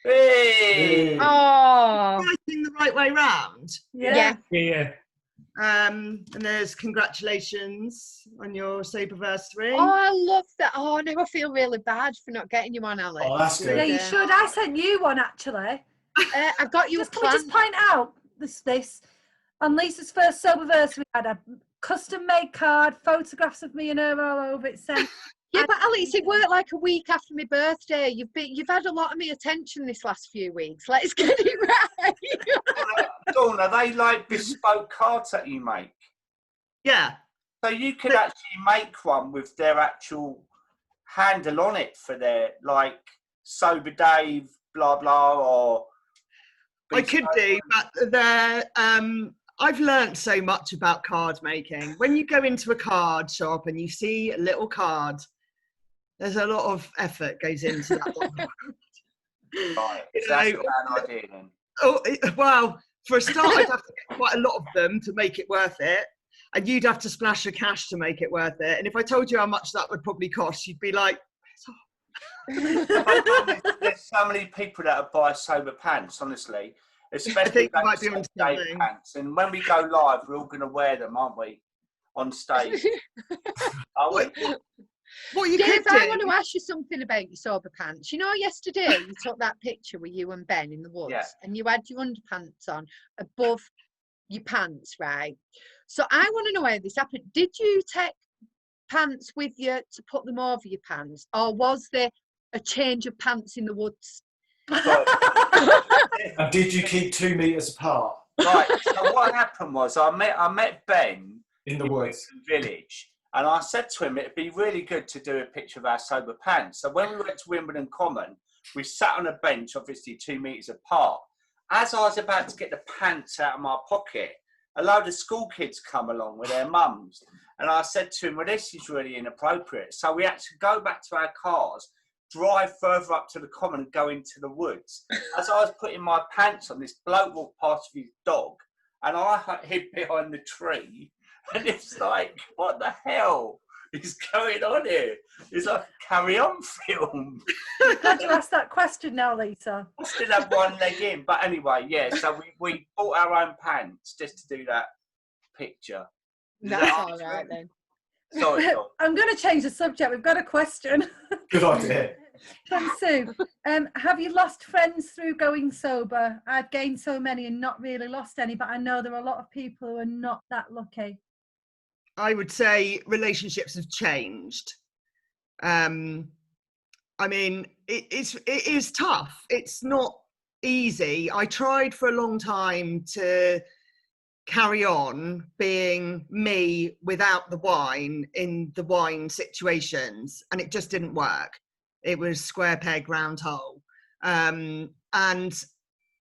Hey!
Oh,
Writing the right way round.
yeah.
And there's congratulations on your soberversary.
Oh, I love that. Oh, now I feel really bad for not getting you one, Alex.
Oh, that's good.
Yeah, you should. I sent you one actually.
I got you
Just,
a
can we
plan.
just point out this on Lisa's first soberversary, we had a custom-made card, photographs of me and her all over it. Sent.
Yeah, but Alex, it worked like a week after my birthday. You've had a lot of my attention this last few weeks. Let's get it right.
Dawn, are they like bespoke cards that you make?
Yeah.
So you could actually make one with their actual handle on it for their, like, Sober Dave, blah, blah, or...
I could do, but they're, I've learnt so much about card making. When you go into a card shop and you see a little card, there's a lot of effort goes into that one.
Right, so that's a bad idea then.
Oh, well, For a start, I'd have to get quite a lot of them to make it worth it. And you'd have to splash the cash to make it worth it. And if I told you how much that would probably cost, you'd be like,
There's so many people that buy sober pants, honestly. Especially
I think you might be
those
onto
day
something.
pants. And when we go live, we're all going to wear them, aren't we? On stage. Are we?
What you
Dave,
could
I
do,
want to ask you something about your sober pants. You know, yesterday you took that picture with you and Ben in the woods,
Yeah.
and you had your underpants on above your pants, right? So I want to know how this happened. Did you take pants with you to put them over your pants, or was there a change of pants in the woods?
And did you keep 2 meters apart
Right. So what happened was I met Ben
in the woods?
Village, and I said to him it'd be really good to do a picture of our sober pants. So when we went to Wimbledon Common, we sat on a bench, obviously 2 meters apart. As I was about to get the pants out of my pocket, a load of school kids come along with their mums, and I said to him, well, this is really inappropriate. So we had to go back to our cars, drive further up to the common and go into the woods. As I was putting my pants on, this bloke walked past with his dog, and I hid behind the tree, and it's like, what the hell is going on here? It's like a Carry On film.
Glad you asked that question now, Lisa.
I still have one leg in, but anyway, yeah, so we bought our own pants just to do that picture.
That's all right then.
Sorry, Dom.
I'm going to change the subject. We've got a question.
Good idea.
From Sue. Have you lost friends through going sober? I've gained so many and not really lost any, but I know there are a lot of people who are not that lucky.
I would say relationships have changed. I mean, it is tough. It's not easy. I tried for a long time to carry on being me without the wine in the wine situations, and it just didn't work. It was square peg, round hole. And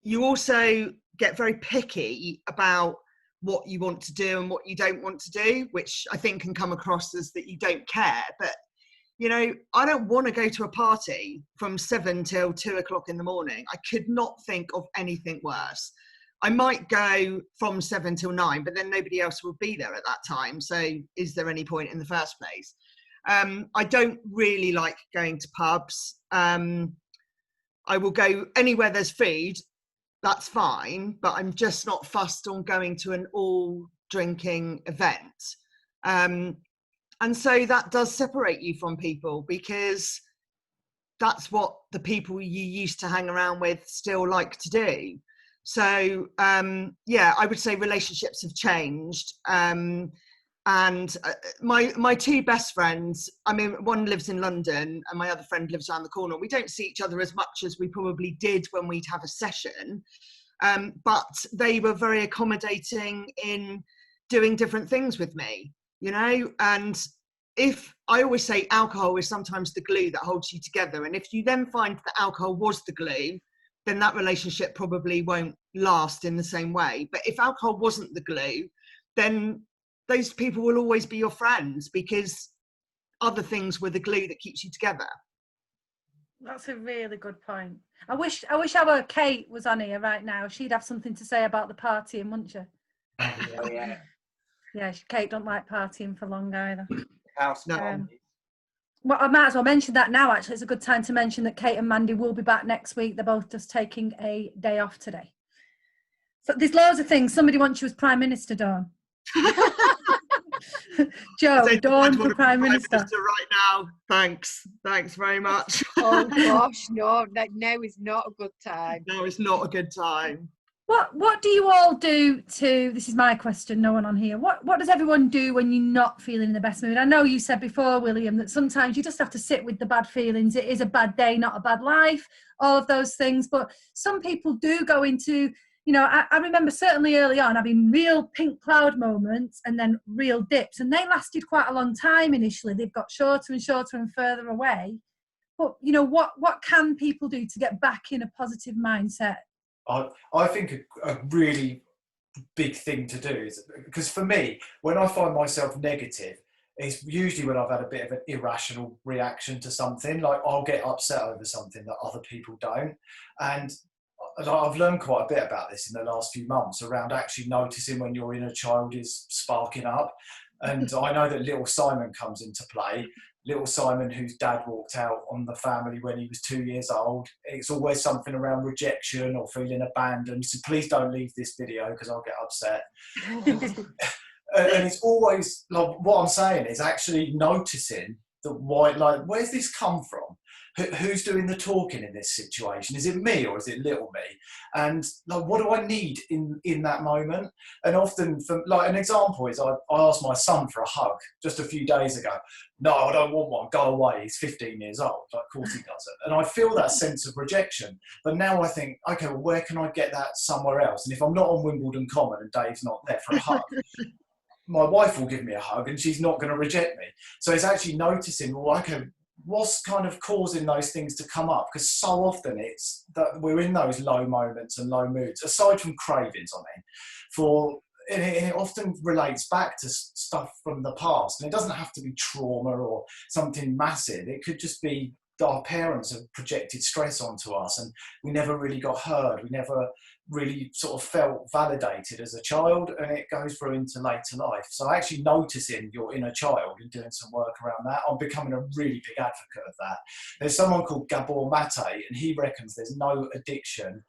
you also get very picky about what you want to do and what you don't want to do, which I think can come across as that you don't care. But, you know, I don't want to go to a party from 7 till 2 o'clock in the morning. I could not think of anything worse. I might go from 7 till 9, but then nobody else will be there at that time. So is there any point in the first place? I don't really like going to pubs. I will go anywhere there's food, that's fine, but I'm just not fussed on going to an all drinking event. And so that does separate you from people, because that's what the people you used to hang around with still like to do. So, yeah, I would say relationships have changed. And my two best friends, I mean, one lives in London and my other friend lives around the corner. We don't see each other as much as we probably did when we'd have a session, but they were very accommodating in doing different things with me, you know. And if I always say alcohol is sometimes the glue that holds you together, and if you then find that alcohol was the glue, then that relationship probably won't last in the same way. But if alcohol wasn't the glue, then those people will always be your friends, because other things were the glue that keeps you together.
That's a really good point. I wish our Kate was on here right now. She'd have something to say about the partying, wouldn't she?
Oh, yeah.
Yeah, Kate don't like partying for long either.
House
No.
Well, I might as well mention that now, actually. It's a good time to mention that Kate and Mandy will be back next week. They're both just taking a day off today. So there's loads of things. Somebody wants you as Prime Minister, Dawn. Joe, Dawn for Prime Minister.
Right now. Thanks very much.
Oh gosh, no, now is not a good time.
No, it's not a good time.
What do you all do to, this is my question, no one on here, what does everyone do when you're not feeling in the best mood? I know you said before, William, that sometimes you just have to sit with the bad feelings. It is a bad day, not a bad life, all of those things. But some people do go into, you know, I remember certainly early on having real pink cloud moments and then real dips, and they lasted quite a long time initially. They've got shorter and shorter and further away. But, you know, what can people do to get back in a positive mindset?
I think a really big thing to do is, because for me, when I find myself negative, it's usually when I've had a bit of an irrational reaction to something. Like I'll get upset over something that other people don't. And I've learned quite a bit about this in the last few months around actually noticing when your inner child is sparking up. And I know that little Simon comes into play. Little Simon, whose dad walked out on the family when he was 2 years old. It's always something around rejection or feeling abandoned. So please don't leave this video because I'll get upset. And it's always, like, what I'm saying is actually noticing that where's this come from? Who's doing the talking in this situation? Is it me or is it little me? And like, what do I need in that moment? And often, like, an example is I asked my son for a hug just a few days ago. No, I don't want one. Go away. He's 15 years old. Like, of course he doesn't. And I feel that sense of rejection. But now I think, okay, well, where can I get that somewhere else? And if I'm not on Wimbledon Common and Dave's not there for a hug, my wife will give me a hug and she's not going to reject me. So it's actually noticing, well, okay, what's kind of causing those things to come up? Because so often it's that we're in those low moments and low moods, aside from cravings, and it often relates back to stuff from the past. And it doesn't have to be trauma or something massive. It could just be that our parents have projected stress onto us and we never really got heard. We never really sort of felt validated as a child, and it goes through into later life. So actually noticing your inner child and doing some work around that, I'm becoming a really big advocate of that. There's someone called Gabor Mate, and he reckons there's no addiction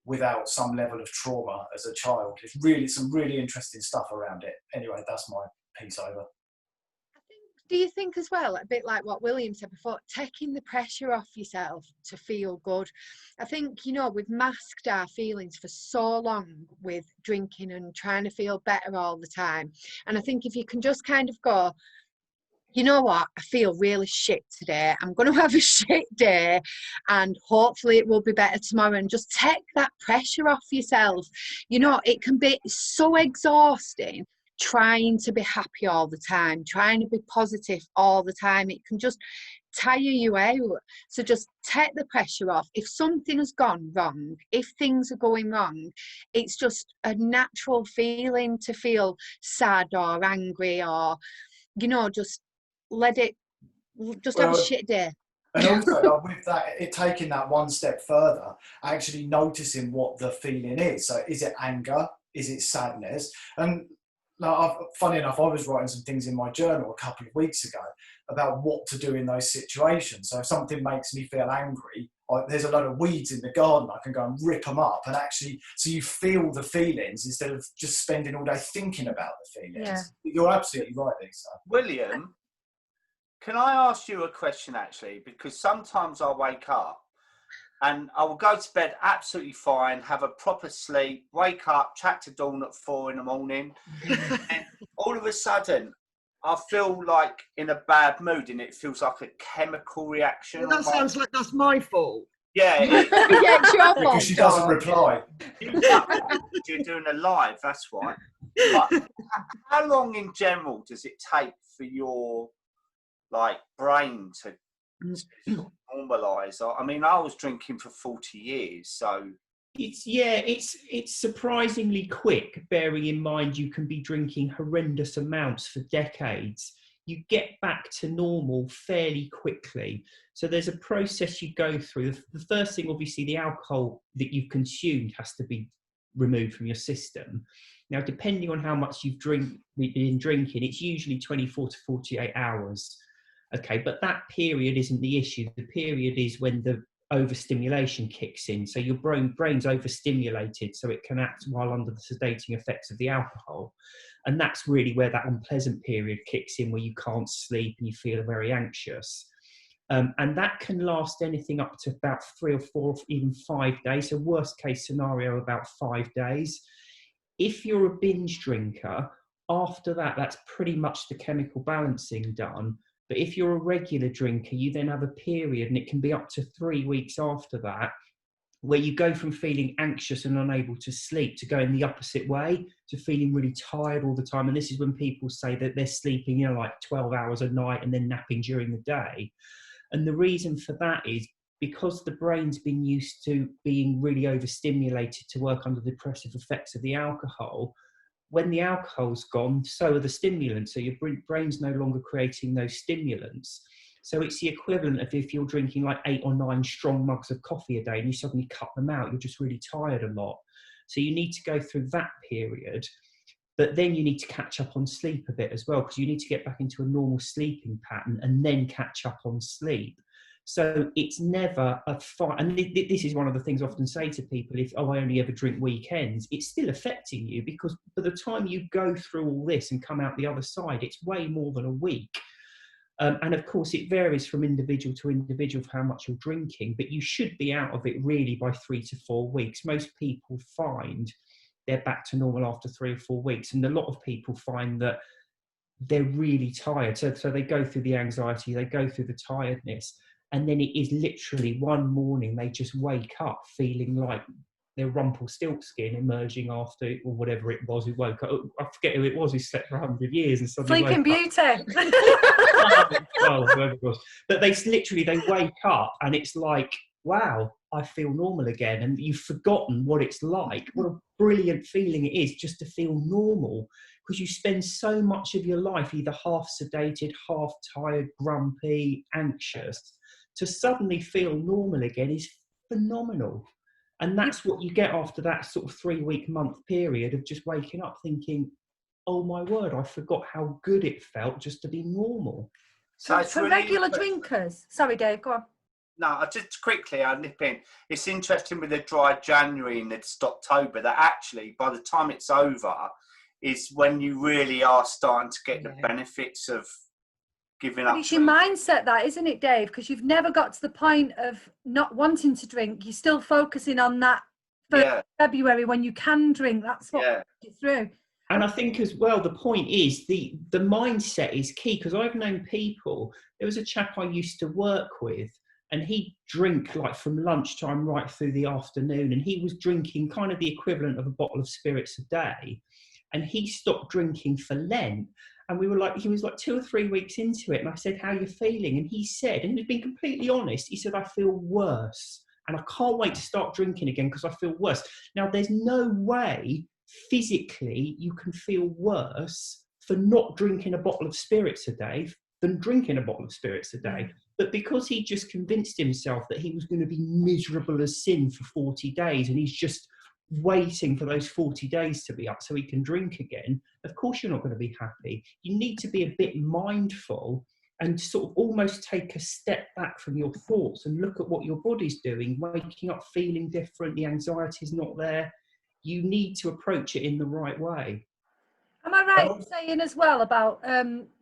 without some level of trauma as a child. It's really some really interesting stuff around it. Anyway, that's my piece over.
Do you think as well, a bit like what William said before, taking the pressure off yourself to feel good? I think, you know, we've masked our feelings for so long with drinking and trying to feel better all the time. And I think if you can just kind of go, you know what, I feel really shit today. I'm going to have a shit day and hopefully it will be better tomorrow, and just take that pressure off yourself. You know, it can be so exhausting trying to be happy all the time, trying to be positive all the time. It can just tire you out. So just take the pressure off. If something has gone wrong, if things are going wrong, it's just a natural feeling to feel sad or angry, or, you know, just let it, just have a shit day.
And also, like, with that, taking that one step further, actually noticing what the feeling is. So is it anger? Is it sadness? And funny enough, I was writing some things in my journal a couple of weeks ago about what to do in those situations. So if something makes me feel angry, there's a lot of weeds in the garden, I can go and rip them up, and actually, so you feel the feelings instead of just spending all day thinking about the feelings. Yeah. You're absolutely right, Lisa.
William, can I ask you a question actually? Because sometimes I wake up and I will go to bed absolutely fine, have a proper sleep, wake up, chat to Dawn at 4 a.m, and all of a sudden I feel like in a bad mood, and it feels like a chemical reaction.
Well, that sounds like that's my fault.
Yeah.
Yeah, it's your fault.
Because she doesn't reply.
You're doing a live, that's why. But how long in general does it take for your brain to normalise? I mean, I was drinking for 40 years, so
it's surprisingly quick, bearing in mind you can be drinking horrendous amounts for decades. You get back to normal fairly quickly. So there's a process you go through. The first thing, obviously, the alcohol that you've consumed has to be removed from your system. Now, depending on how much you've been drinking, it's usually 24 to 48 hours. Okay, but that period isn't the issue. The period is when the overstimulation kicks in. So your brain's overstimulated, so it can act while under the sedating effects of the alcohol. And that's really where that unpleasant period kicks in, where you can't sleep and you feel very anxious. And that can last anything up to about 3 or 4, even 5 days. So worst case scenario, about 5 days. If you're a binge drinker, after that, that's pretty much the chemical balancing done. But if you're a regular drinker, you then have a period, and it can be up to 3 weeks after that, where you go from feeling anxious and unable to sleep to going the opposite way, to feeling really tired all the time. And this is when people say that they're sleeping, 12 hours a night and then napping during the day. And the reason for that is because the brain's been used to being really overstimulated to work under the depressive effects of the alcohol. When the alcohol's gone, so are the stimulants. So your brain's no longer creating those stimulants. So it's the equivalent of if you're drinking like 8 or 9 strong mugs of coffee a day and you suddenly cut them out, you're just really tired a lot. So you need to go through that period, but then you need to catch up on sleep a bit as well, because you need to get back into a normal sleeping pattern and then catch up on sleep. So it's never a fight. And this is one of the things I often say to people, I only ever drink weekends, it's still affecting you, because by the time you go through all this and come out the other side, it's way more than a week. And of course, it varies from individual to individual for how much you're drinking, but you should be out of it really by 3 to 4 weeks. Most people find they're back to normal after 3 or 4 weeks. And a lot of people find that they're really tired. So they go through the anxiety, they go through the tiredness, and then it is literally one morning they just wake up feeling like they're Rumpelstiltskin emerging after, or whatever it was, who woke up. I forget who it was who slept for 100 years and suddenly
Sleeping Beauty.
Oh, whoever it was. But they wake up and it's like, wow, I feel normal again. And you've forgotten what it's like. What a brilliant feeling it is just to feel normal, because you spend so much of your life either half sedated, half tired, grumpy, anxious. To suddenly feel normal again is phenomenal. And that's what you get after that sort of 3-week month period of just waking up thinking, oh my word, I forgot how good it felt just to be normal.
So for really regular drinkers, sorry Dave, go on.
No, just quickly, I'll nip in. It's interesting with the dry January and it's October that actually by the time it's over is when you really are starting to get the benefits of giving up.
It's your mindset, that, isn't it, Dave? Because you've never got to the point of not wanting to drink. You're still focusing on that for February when you can drink. That's what gets you through.
And I think as well, the point is the mindset is key, because I've known people, there was a chap I used to work with, and he'd drink like from lunchtime right through the afternoon, and he was drinking kind of the equivalent of a bottle of spirits a day. And he stopped drinking for Lent. And we were like, he was like 2 or 3 weeks into it. And I said, how are you feeling? And he said, and he's been completely honest, he said, I feel worse. And I can't wait to start drinking again because I feel worse. Now, there's no way physically you can feel worse for not drinking a bottle of spirits a day than drinking a bottle of spirits a day. But because he just convinced himself that he was going to be miserable as sin for 40 days, and he's just waiting for those 40 days to be up so he can drink again, of course you're not going to be happy. You need to be a bit mindful and sort of almost take a step back from your thoughts and look at what your body's doing, waking up feeling different, the anxiety's not there. You need to approach it in the right way.
Am I right in saying as well about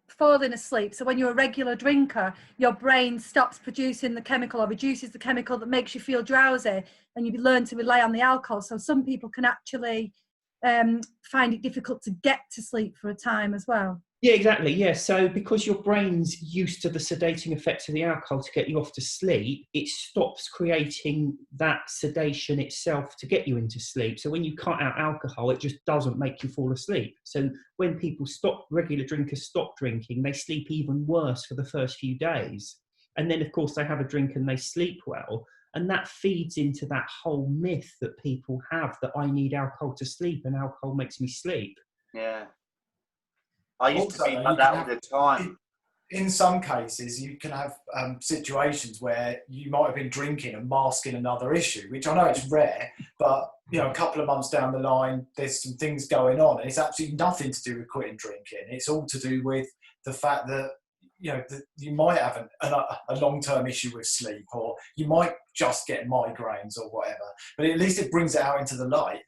falling asleep? So when you're a regular drinker, your brain stops producing the chemical or reduces the chemical that makes you feel drowsy, and you learn to rely on the alcohol. So some people can actually find it difficult to get to sleep for a time as well.
Yeah, exactly. Yeah. So because your brain's used to the sedating effects of the alcohol to get you off to sleep, it stops creating that sedation itself to get you into sleep. So when you cut out alcohol, it just doesn't make you fall asleep. So when people regular drinkers stop drinking, they sleep even worse for the first few days. And then, of course, they have a drink and they sleep well. And that feeds into that whole myth that people have that I need alcohol to sleep and alcohol makes me sleep.
Yeah. I used to be like that all the time.
In some cases, you can have situations where you might have been drinking and masking another issue, which I know it's rare, but a couple of months down the line, there's some things going on, and it's absolutely nothing to do with quitting drinking. It's all to do with the fact that that you might have a long-term issue with sleep, or you might just get migraines or whatever. But at least it brings it out into the light.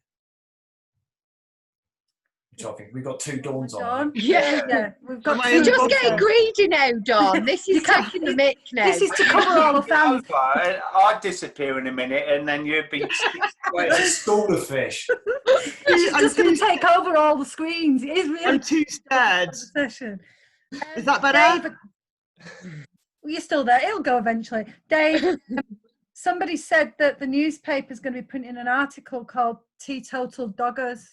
Which I think we've got 2 Dawns on.
Yeah. We've got
You're just getting greedy now, Dawn. This is taking the mick now.
This is to cover all the fans.
I'd disappear in a minute and then you'd be...
It's a school of fish.
She's just going to take over all the screens. It is really...
I'm too scared.
Session.
Is that better?
Dave, well, you're still there. It'll go eventually. Dave, somebody said that the newspaper's going to be printing an article called Teetotal Doggers.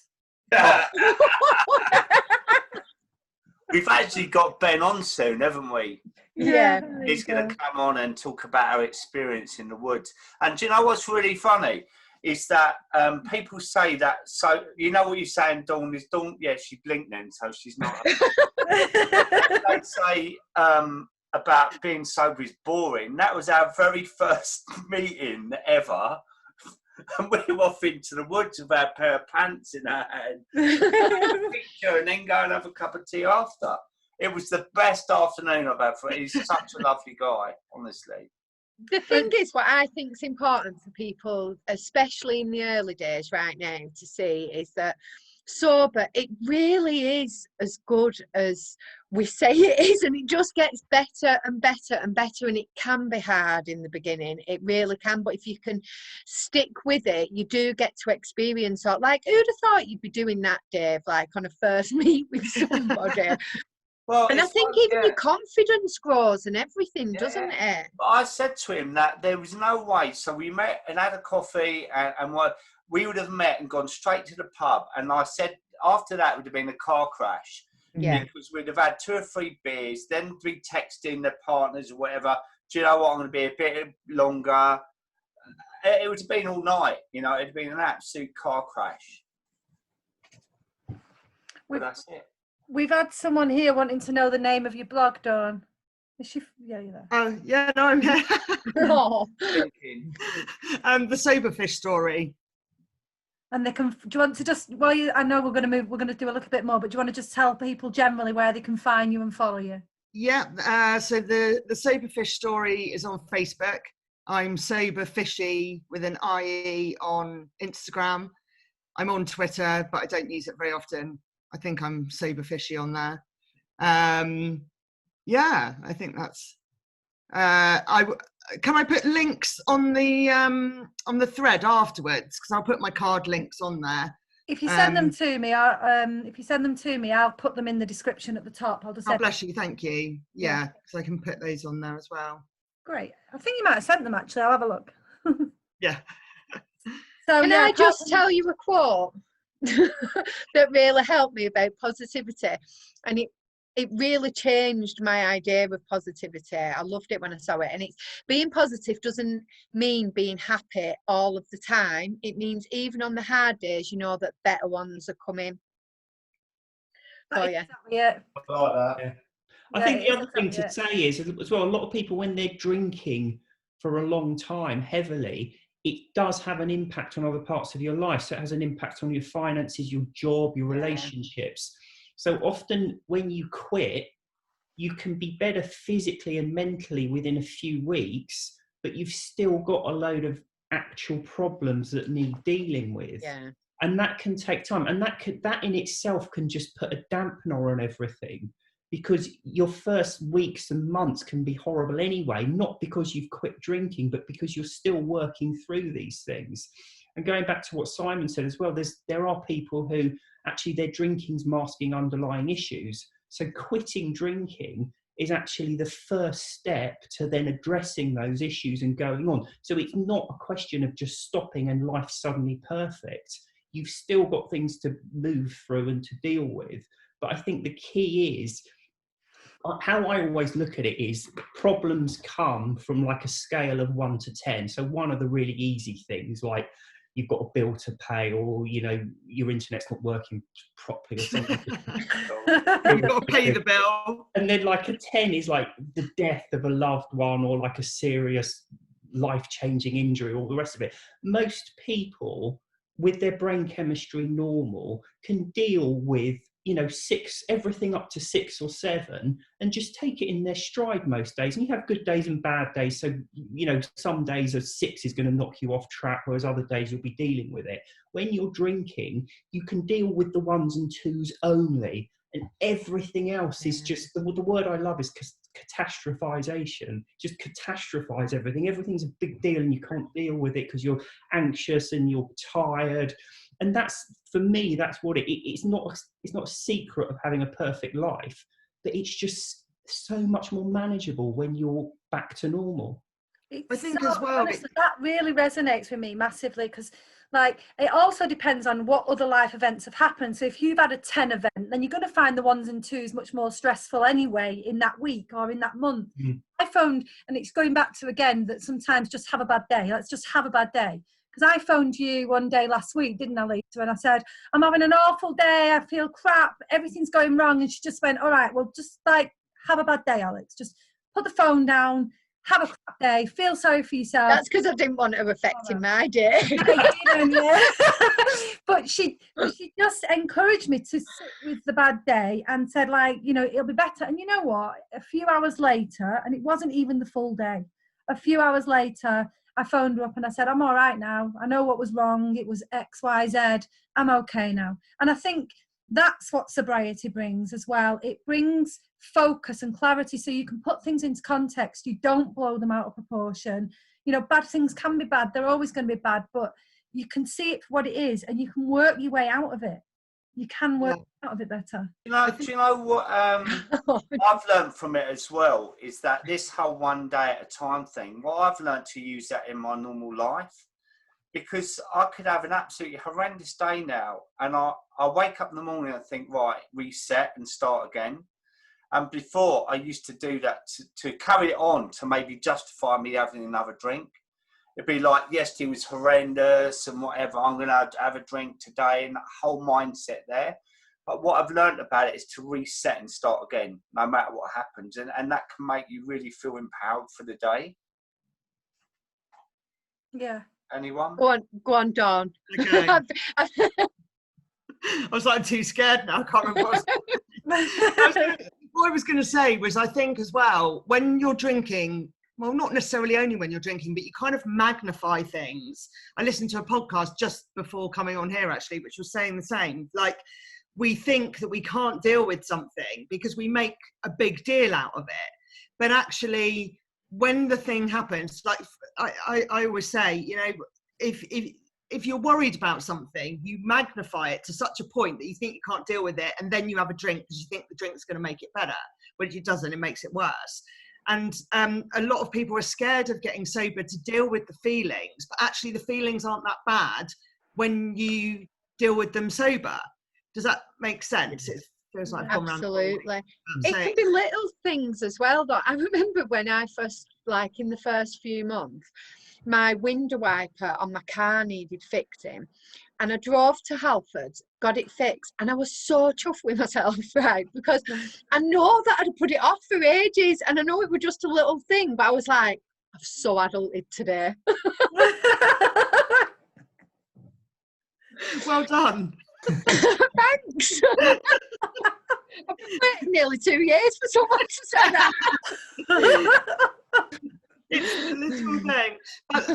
We've actually got Ben on soon, haven't we?
Yeah.
He's going to come on and talk about our experience in the woods. And do you know what's really funny? Is that people say that, so you know what you're saying, Dawn, is Dawn, yeah, she blinked then, so she's not. They say about being sober is boring. That was our very first meeting ever. And we were off into the woods with our pair of pants in our hand, picture, and then go and have a cup of tea after. It was the best afternoon I've had for it. He's such a lovely guy, honestly.
The thing is, what I think is important for people, especially in the early days right now, to see is that sober, it really is as good as we say it is, and it just gets better and better and better, and it can be hard in the beginning, it really can, but if you can stick with it, you do get to experience it. Like, who'd have thought you'd be doing that, Dave, like on a first meet with somebody?
Well,
and I think even your confidence grows and everything, doesn't it?
But I said to him that there was no way, so we met and had a coffee, and we would have met and gone straight to the pub, and I said after that it would have been a car crash.
Yeah.
Because we'd have had 2 or 3 beers, then be texting their partners or whatever. Do you know what? I'm going to be a bit longer. It would have been all night. You know, it'd have been an absolute car crash. But that's it.
We've had someone here wanting to know the name of your blog, Dawn. Is she? Yeah, you're there.
Oh, yeah, no, I'm here.
Oh.
The Soberfish story.
And they can. Do you want to just? Well, I know we're going to do a little bit more, but do you want to just tell people generally where they can find you and follow you?
Yeah. So the Soberfish story is on Facebook. I'm Soberfishy with an IE on Instagram. I'm on Twitter, but I don't use it very often. I think I'm Soberfishy on there. Yeah, I think that's. Can I put links on the thread afterwards? Because I'll put my card links on there.
If you send them to me, I'll put them in the description at the top. I'll just.
Oh, bless you, thank you. Yeah, because I can put those on there as well.
Great. I think you might have sent them actually. I'll have a look.
Yeah.
So
Can I just tell you a quote that really helped me about positivity, and it really changed my idea of positivity. I loved it when I saw it. And it's being positive doesn't mean being happy all of the time. It means even on the hard days, you know that better ones are coming. Oh yeah.
Exactly it.
I like that.
Yeah. I think the other thing to say is as well, a lot of people, when they're drinking for a long time heavily, it does have an impact on other parts of your life. So it has an impact on your finances, your job, your relationships. So often when you quit, you can be better physically and mentally within a few weeks, but you've still got a load of actual problems that need dealing with.
Yeah.
And that can take time. And that in itself can just put a dampener on everything, because your first weeks and months can be horrible anyway, not because you've quit drinking, but because you're still working through these things. And going back to what Simon said as well, there are people who actually their drinking's masking underlying issues. So quitting drinking is actually the first step to then addressing those issues and going on. So it's not a question of just stopping and life suddenly perfect. You've still got things to move through and to deal with. But I think the key is, how I always look at it is, problems come from like a scale of 1 to 10. So one of the really easy things, like you've got a bill to pay, or you know your internet's not working properly or something.
You've got to pay the bill.
And then like a 10 is like the death of a loved one, or like a serious life-changing injury, all the rest of it. Most people with their brain chemistry normal can deal with, you know, everything up to 6 or 7, and just take it in their stride most days. And you have good days and bad days. So, you know, some days a 6 is going to knock you off track, whereas other days you'll be dealing with it. When you're drinking, you can deal with the 1s and 2s only, and everything else is just, the word I love is catastrophization. Just catastrophize everything. Everything's a big deal and you can't deal with it because you're anxious and you're tired. And that's, for me, that's what it's not a secret of having a perfect life, but it's just so much more manageable when you're back to normal.
I think as well,
honestly, that really resonates with me massively, because like it also depends on what other life events have happened. So if you've had a 10 event, then you're going to find the 1s and 2s much more stressful anyway in that week or in that month. I found, and it's going back to again, that sometimes just have a bad day. Let's just have a bad day. Because I phoned you one day last week, didn't I, Lisa? And I said, I'm having an awful day. I feel crap. Everything's going wrong. And she just went, all right, well, just like have a bad day, Alex. Just put the phone down, have a crap day, feel sorry for yourself.
That's because I didn't want it affecting my day.
But she just encouraged me to sit with the bad day and said, like, you know, it'll be better. And you know what? A few hours later, and it wasn't even the full day, a few hours later, I phoned her up and I said, I'm all right now. I know what was wrong. It was X, Y, Z. I'm okay now. And I think that's what sobriety brings as well. It brings focus and clarity, so you can put things into context. You don't blow them out of proportion. You know, bad things can be bad. They're always going to be bad, but you can see it for what it is and you can work your way out of it. You can work out of it better.
Do you know what I've learned from it as well is that this whole one day at a time thing, well, I've learned to use that in my normal life, because I could have an absolutely horrendous day now and I wake up in the morning and think, right, reset and start again. And before, I used to do that to carry it on, to maybe justify me having another drink. It'd be like, yes, it was horrendous and whatever, I'm going to have a drink today, and that whole mindset there. But what I've learned about it is to reset and start again, no matter what happens. And that can make you really feel empowered for the day.
Yeah.
Anyone?
Go on, Dawn.
Okay. I was like too scared now. I can't remember what I was going to say was, I think as well, when you're drinking, well, not necessarily only when you're drinking, but you kind of magnify things. I listened to a podcast just before coming on here, actually, which was saying the same. Like, we think that we can't deal with something because we make a big deal out of it. But actually, when the thing happens, like I always say, you know, if you're worried about something, you magnify it to such a point that you think you can't deal with it, and then you have a drink because you think the drink's going to make it better. But it doesn't, it makes it worse. And a lot of people are scared of getting sober to deal with the feelings, but actually the feelings aren't that bad when you deal with them sober. Does that make sense? It feels like
absolutely. It can be little things as well, though. I remember when I first, like in the first few months, my window wiper on my car needed fixing, and I drove to Halford, got it fixed, and I was so chuffed with myself, right? Because I know that I'd put it off for ages, and I know it was just a little thing, but I was like, I've so adulted today.
Well done.
Thanks. I've been waiting nearly 2 years for someone to say that.
It's a little thing, but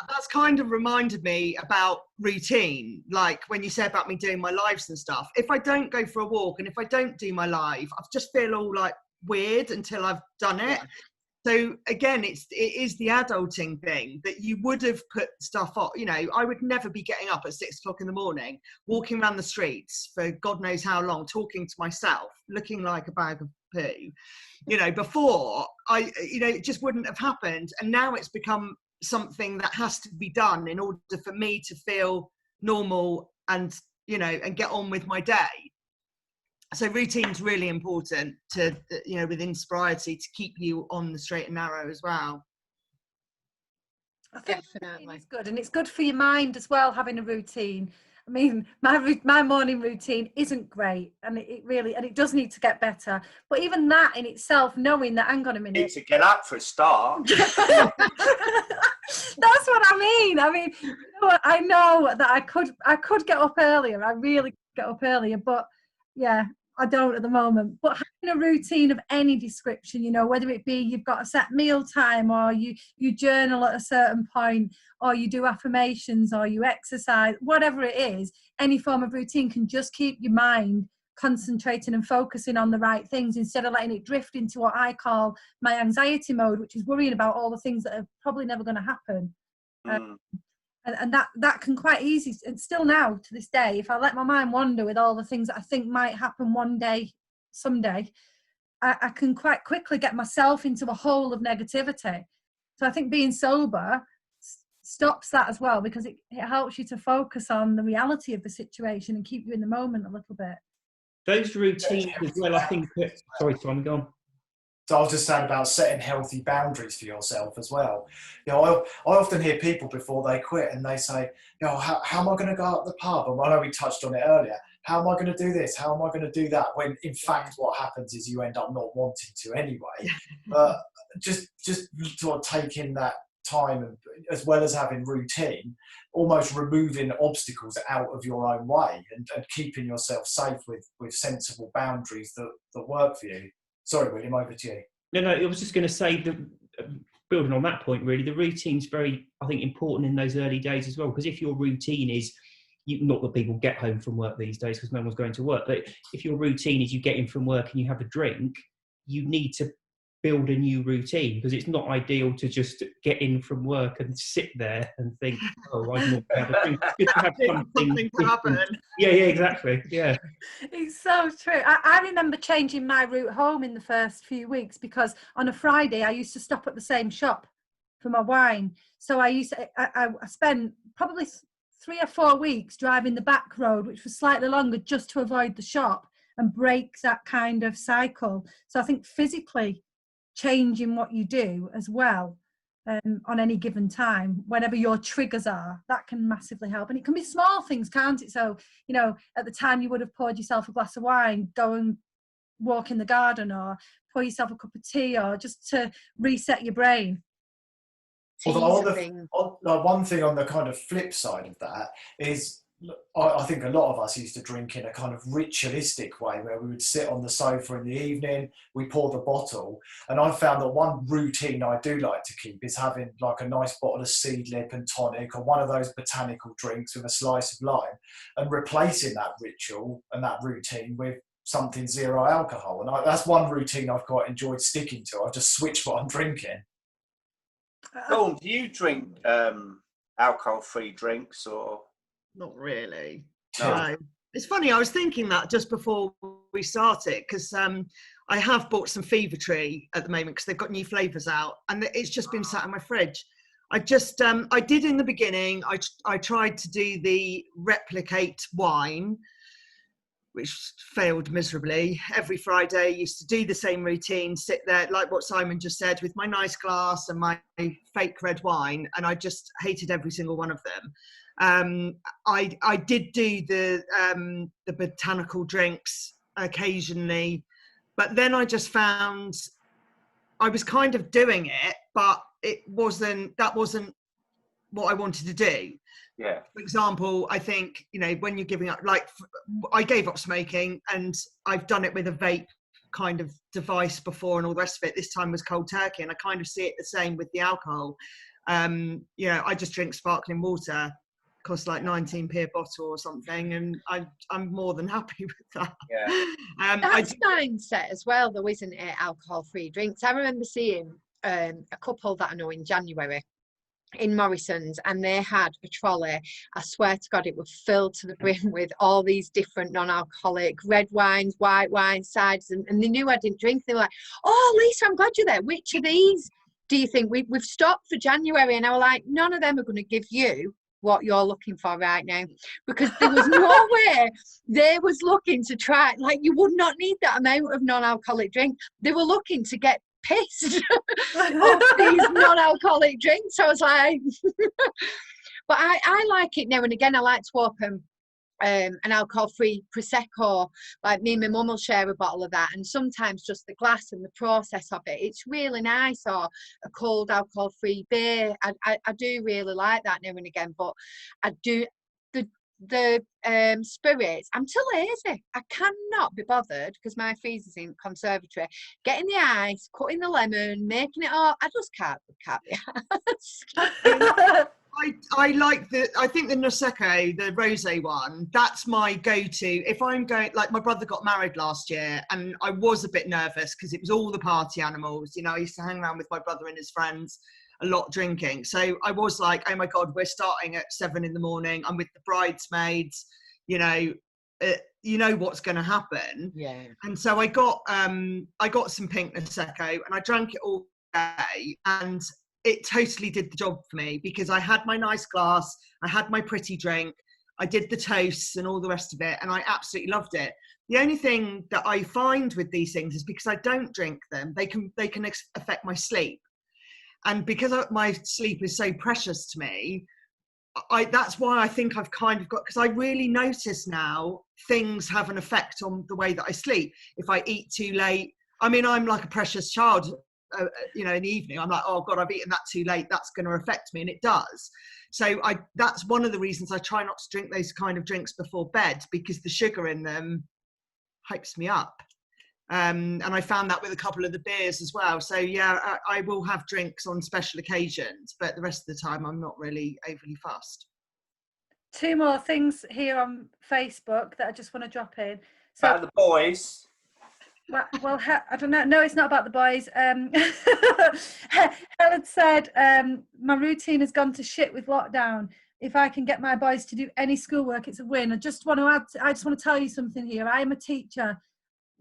that's kind of reminded me about routine. Like when you say about me doing my lives and stuff, if I don't go for a walk and if I don't do my live, I just feel all like weird until I've done it. So again, it is the adulting thing that you would have put stuff on. You know, I would never be getting up at 6 o'clock in the morning, walking around the streets for God knows how long, talking to myself, looking like a bag of poo. You know, before it just wouldn't have happened. And now it's become something that has to be done in order for me to feel normal and, you know, and get on with my day. So routine's really important to, you know, within sobriety, to keep you on the straight and narrow as well.
I think definitely it's good, and it's good for your mind as well, having a routine. I mean, my morning routine isn't great, and it does need to get better. But even that in itself, knowing that, hang on a minute,
need to get up for a start.
That's what I mean. I mean, you know what? I know that I could get up earlier. I really could get up earlier, but yeah, I don't at the moment. But having a routine of any description, you know, whether it be you've got a set meal time, or you journal at a certain point, or you do affirmations, or you exercise, whatever it is, any form of routine can just keep your mind concentrating and focusing on the right things instead of letting it drift into what I call my anxiety mode, which is worrying about all the things that are probably never going to happen. And that can quite easy, and still now to this day, if I let my mind wander with all the things that I think might happen one day, someday, I can quite quickly get myself into a hole of negativity. So I think being sober stops that as well, because it helps you to focus on the reality of the situation and keep you in the moment a little bit.
Those routines as well, I think. Sorry, Tom, go on.
So I was just saying about setting healthy boundaries for yourself as well. You know, I often hear people before they quit and they say, you know, how am I going to go out the pub? And I know we touched on it earlier. How am I going to do this? How am I going to do that? When in fact, what happens is you end up not wanting to anyway. But just sort of taking that time, and as well as having routine, almost removing obstacles out of your own way, and keeping yourself safe with sensible boundaries that work for you. Sorry, William, over to you.
No, I was just going to say that, building on that point, really, the routine's very, I think, important in those early days as well, because if your routine is, not that people get home from work these days because no one's going to work, but if your routine is you get in from work and you have a drink, you need to build a new routine, because it's not ideal to just get in from work and sit there and think, oh, I can have a drink. It's good to have something
to happen.
Yeah, exactly. Yeah.
It's so true. I remember changing my route home in the first few weeks, because on a Friday I used to stop at the same shop for my wine. So I spent probably 3 or 4 weeks driving the back road, which was slightly longer, just to avoid the shop and break that kind of cycle. So I think physically changing what you do as well, on any given time, whenever your triggers are, that can massively help. And it can be small things, can't it? So, at the time you would have poured yourself a glass of wine, go and walk in the garden, or pour yourself a cup of tea, or just to reset your brain.
Although one thing on the kind of flip side of that is, I think a lot of us used to drink in a kind of ritualistic way, where we would sit on the sofa in the evening, we pour the bottle, and I found that one routine I do like to keep is having like a nice bottle of seedlip and tonic, or one of those botanical drinks with a slice of lime, and replacing that ritual and that routine with something zero alcohol. And that's one routine I've quite enjoyed sticking to. I've just switched what I'm drinking.
Dawn, do you drink alcohol-free drinks, or?
Not really.
No.
It's funny, I was thinking that just before we started, because I have bought some Fever Tree at the moment, because they've got new flavours out, and it's just been sat in my fridge. I just, I did in the beginning, I tried to do the replicate wine, which failed miserably. Every Friday I used to do the same routine, sit there, like what Simon just said, with my nice glass and my fake red wine, and I just hated every single one of them. I did do the botanical drinks occasionally, but then I just found I was kind of doing it, but that wasn't what I wanted to do.
Yeah.
For example, I think, when you're giving up, like I gave up smoking, and I've done it with a vape kind of device before and all the rest of it. This time was cold turkey, and I kind of see it the same with the alcohol. I just drink sparkling water, costs like 19p a bottle or something, and I'm more than happy with that.
Yeah.
That's mindset as well, though, isn't it? Alcohol-free drinks. I remember seeing a couple that I know in January in Morrison's, and they had a trolley. I swear to God, it was filled to the brim with all these different non-alcoholic red wines, white wines, ciders, and they knew I didn't drink. They were like, "Oh, Lisa, I'm glad you're there. Which of these do you think we've stopped for January?" And I was like, "None of them are going to give you what you're looking for right now," because there was no way they was looking to try, like, you would not need that amount of non-alcoholic drink. They were looking to get pissed of these non-alcoholic drinks. I was like, but I like it now and again. I like to open an alcohol-free Prosecco. Like, me and my mum will share a bottle of that, and sometimes just the glass and the process of it, it's really nice. Or a cold alcohol-free beer. I do really like that now and again, but I do the spirits, I'm too lazy. I cannot be bothered, because my freezer's in conservatory, getting the ice, cutting the lemon, making it all. I just can't be asked.
I like I think the Prosecco, the rosé one, that's my go-to. If I'm going, like, my brother got married last year, and I was a bit nervous because it was all the party animals. I used to hang around with my brother and his friends a lot, drinking. So I was like, oh my God, we're starting at 7 a.m. I'm with the bridesmaids, you know what's going to happen.
Yeah.
And so I got some pink Prosecco, and I drank it all day, and it totally did the job for me, because I had my nice glass, I had my pretty drink, I did the toasts and all the rest of it, and I absolutely loved it. The only thing that I find with these things is, because I don't drink them, they can affect my sleep. And because my sleep is so precious to me, that's why I think I've kind of got, because I really notice now things have an effect on the way that I sleep. If I eat too late, I'm like a precious child in the evening, I'm like, oh God, I've eaten that too late. That's going to affect me. And it does. So that's one of the reasons I try not to drink those kind of drinks before bed, because the sugar in them hypes me up. And I found that with a couple of the beers as well. So yeah, I will have drinks on special occasions, but the rest of the time I'm not really overly fussed.
2 more things here on Facebook that I just want to drop in. So
About the boys.
Well, I don't know. No, it's not about the boys. Helen said, my routine has gone to shit with lockdown. If I can get my boys to do any schoolwork, it's a win. I just want to tell you something here. I am a teacher.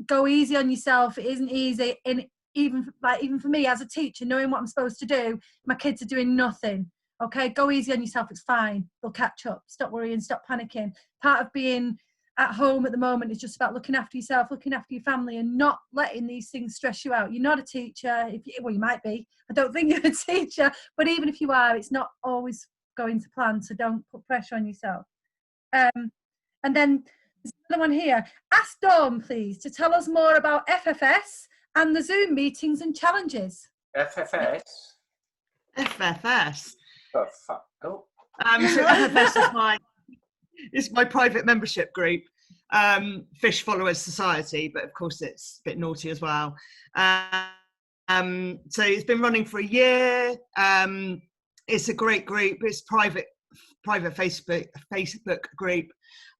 Go easy on yourself. It isn't easy. And even for me as a teacher, knowing what I'm supposed to do, my kids are doing nothing. Okay, go easy on yourself. It's fine. They'll catch up. Stop worrying. Stop panicking. Part of being at home at the moment is just about looking after yourself, looking after your family, and not letting these things stress you out. You're not a teacher. Well, you might be. I don't think you're a teacher, but even if you are, it's not always going to plan. So don't put pressure on yourself. And then there's another one here. Ask Dawn, please, to tell us more about FFS and the Zoom meetings and challenges.
FFS.
FFS.
Oh, fuck. Oh.
So FFS is my private membership group, Fish Followers Society, but of course it's a bit naughty as well. So it's been running for a year. It's a great group. It's private Facebook group,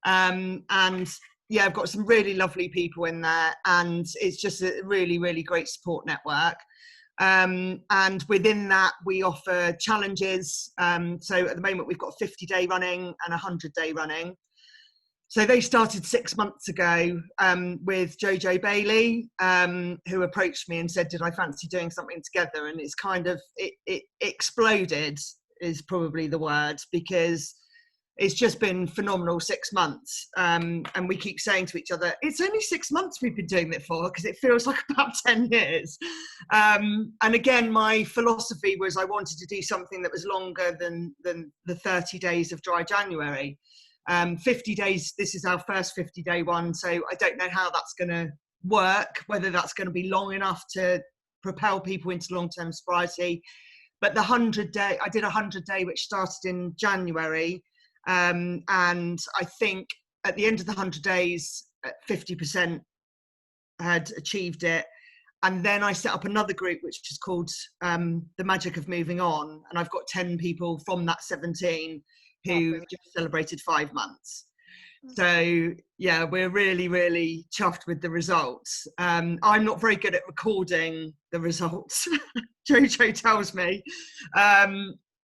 and yeah, I've got some really lovely people in there, and it's just a really, really great support network. And within that, we offer challenges. So at the moment, we've got a 50-day running and a 100-day running. So they started 6 months ago with Jojo Bailey, who approached me and said, did I fancy doing something together? And it's kind of, it exploded is probably the word, because it's just been phenomenal 6 months. And we keep saying to each other, it's only 6 months we've been doing it for, because it feels like about 10 years. And again, my philosophy was I wanted to do something that was longer than the 30 days of Dry January. 50 days, this is our first 50-day one, so I don't know how that's going to work, whether that's going to be long enough to propel people into long-term sobriety. But the 100-day, I did a 100-day which started in January. And I think at the end of the 100 days, 50% had achieved it. And then I set up another group, which is called The Magic of Moving On. And I've got 10 people from that 17 who just celebrated 5 months. So yeah, we're really, really chuffed with the results. I'm not very good at recording the results, Jojo tells me.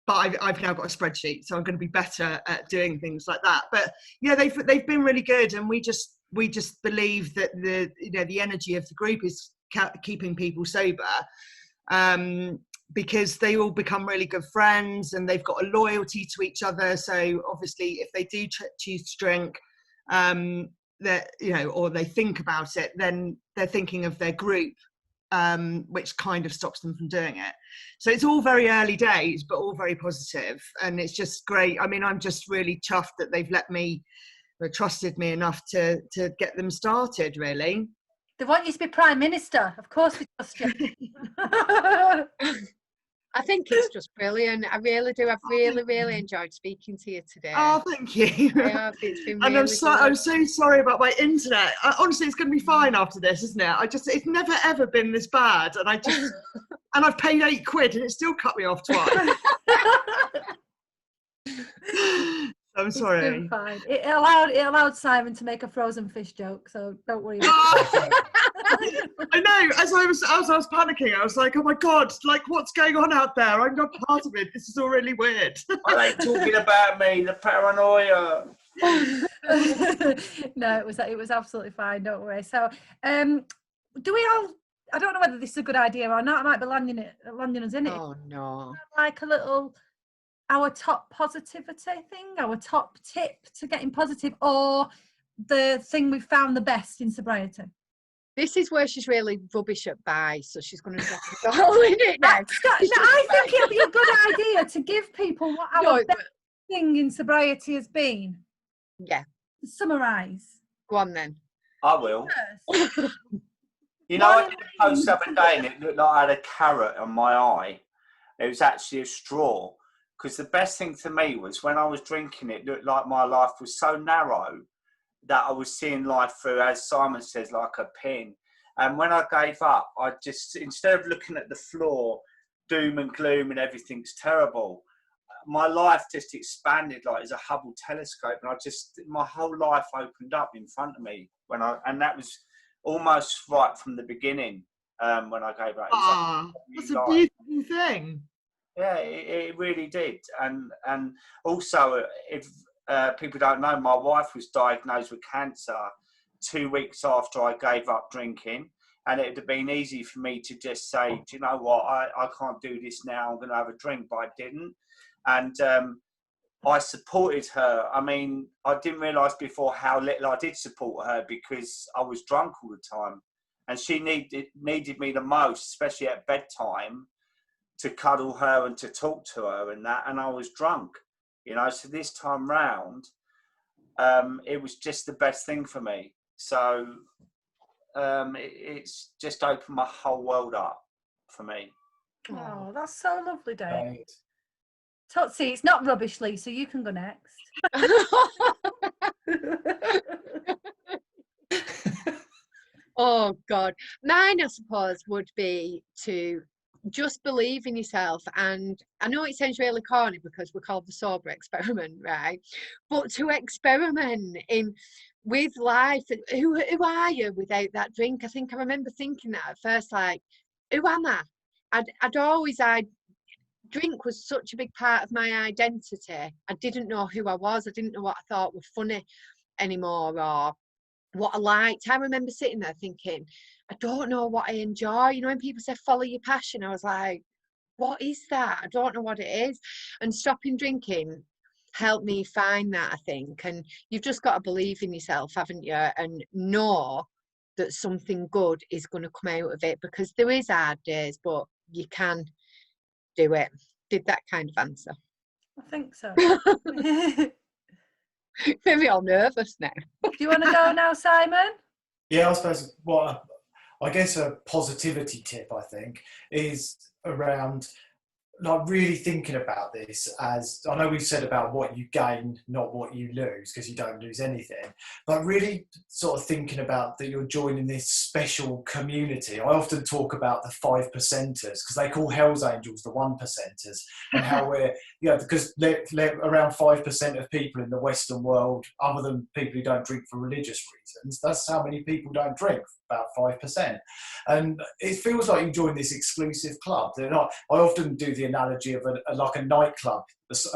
But I've now got a spreadsheet, so I'm going to be better at doing things like that. But yeah, they've been really good, and we just believe that the energy of the group is keeping people sober, because they all become really good friends, and they've got a loyalty to each other. So obviously, if they do choose to drink, that or they think about it, then they're thinking of their group. Which kind of stops them from doing it. So it's all very early days, but all very positive, and it's just great. I mean, I'm just really chuffed that they've trusted me enough to get them started, really.
They want you to be Prime Minister. Of course we trust you.
I think it's just brilliant. I really do. I've really, really enjoyed speaking to you today.
Oh, thank you.
I have. It's been
and
really
I'm so sorry about my internet. Honestly, it's going to be fine after this, isn't it? It's never ever been this bad, and and I've paid £8 and it still cut me off twice. I'm sorry.
It's fine. It allowed Simon to make a frozen fish joke, so don't worry about it.
I know. As I was panicking, I was like, "Oh my god! Like, what's going on out there? I'm not part of it. This is all really weird."
Are they talking about me? The paranoia.
No, it was absolutely fine. Don't worry. So, do we all? I don't know whether this is a good idea or not. I might be landing us in it.
Oh no!
Like a little. Our top positivity thing, our top tip to getting positive, or the thing we found the best in sobriety.
This is where she's really rubbish at bye, so she's going to drop it all in it now.
I think it'll be a good idea to give people what our best thing in sobriety has been.
Yeah.
Summarise.
Go on then.
I will. You know, I did a post the other day and it looked like I had a carrot on my eye. It was actually a straw. Because the best thing to me was when I was drinking it looked like my life was so narrow that I was seeing life through, as Simon says, like a pin. And when I gave up, I just, instead of looking at the floor, doom and gloom and everything's terrible, my life just expanded like as a Hubble telescope. And my whole life opened up in front of me and that was almost right from the beginning when I gave up.
That's a beautiful thing.
Yeah, it really did. And also, if people don't know, my wife was diagnosed with cancer 2 weeks after I gave up drinking. And it would have been easy for me to just say, do you know what, I can't do this now, I'm going to have a drink, but I didn't. And I supported her. I mean, I didn't realise before how little I did support her because I was drunk all the time. And she needed me the most, especially at bedtime, to cuddle her and to talk to her and that. And I was drunk, so this time round, it was just the best thing for me. So it's just opened my whole world up for me.
Oh, that's so lovely, Dave.
Right.
Tootsie, it's not rubbish, Lisa. You can go next.
Oh God, mine I suppose would be to just believe in yourself. And I know it sounds really corny because we're called the sober experiment, right? But to experiment with life, who are you without that drink? I think I remember thinking that at first, like, who am I? Drink was such a big part of my identity. I didn't know who I was. I didn't know what I thought were funny anymore or what I liked. I remember sitting there thinking, I don't know what I enjoy. When people say follow your passion, I was like, what is that? I don't know what it is. And stopping drinking helped me find that, I think. And you've just got to believe in yourself, haven't you? And know that something good is going to come out of it, because there is hard days, but you can do it. Did that kind of answer?
I think so.
Maybe all nervous now.
Do you want to go now, Simon?
Yeah, I suppose I guess a positivity tip, I think, is around like really thinking about this. As I know we've said about what you gain, not what you lose, because you don't lose anything, but really sort of thinking about that you're joining this special community. I often talk about the 5%ers because they call Hell's Angels the 1%ers, and how we're, because around 5% of people in the Western world, other than people who don't drink for religious reasons, that's how many people don't drink, about 5%. And it feels like you join this exclusive club. I often do the analogy of like a nightclub,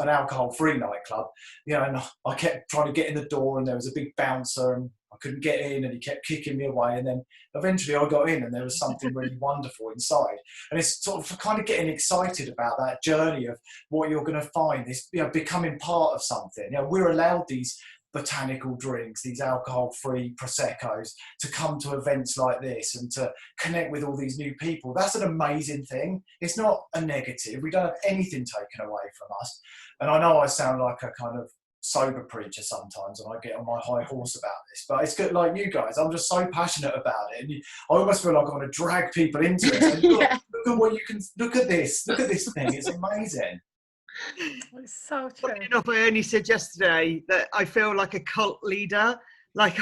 an alcohol-free nightclub, and I kept trying to get in the door and there was a big bouncer and I couldn't get in and he kept kicking me away, and then eventually I got in and there was something really wonderful inside. And it's sort of kind of getting excited about that journey of what you're going to find, this becoming part of something. We're allowed these botanical drinks, these alcohol-free Prosecco's, to come to events like this and to connect with all these new people. That's an amazing thing. It's not a negative. We don't have anything taken away from us. And I know I sound like a kind of sober preacher sometimes and I get on my high horse about this, but it's good, like you guys, I'm just so passionate about it, and I almost feel like I want to drag people into it. So look at what you can, look at this thing, it's amazing.
It's so true.
Funny enough, I only said yesterday that I feel like a cult leader, like,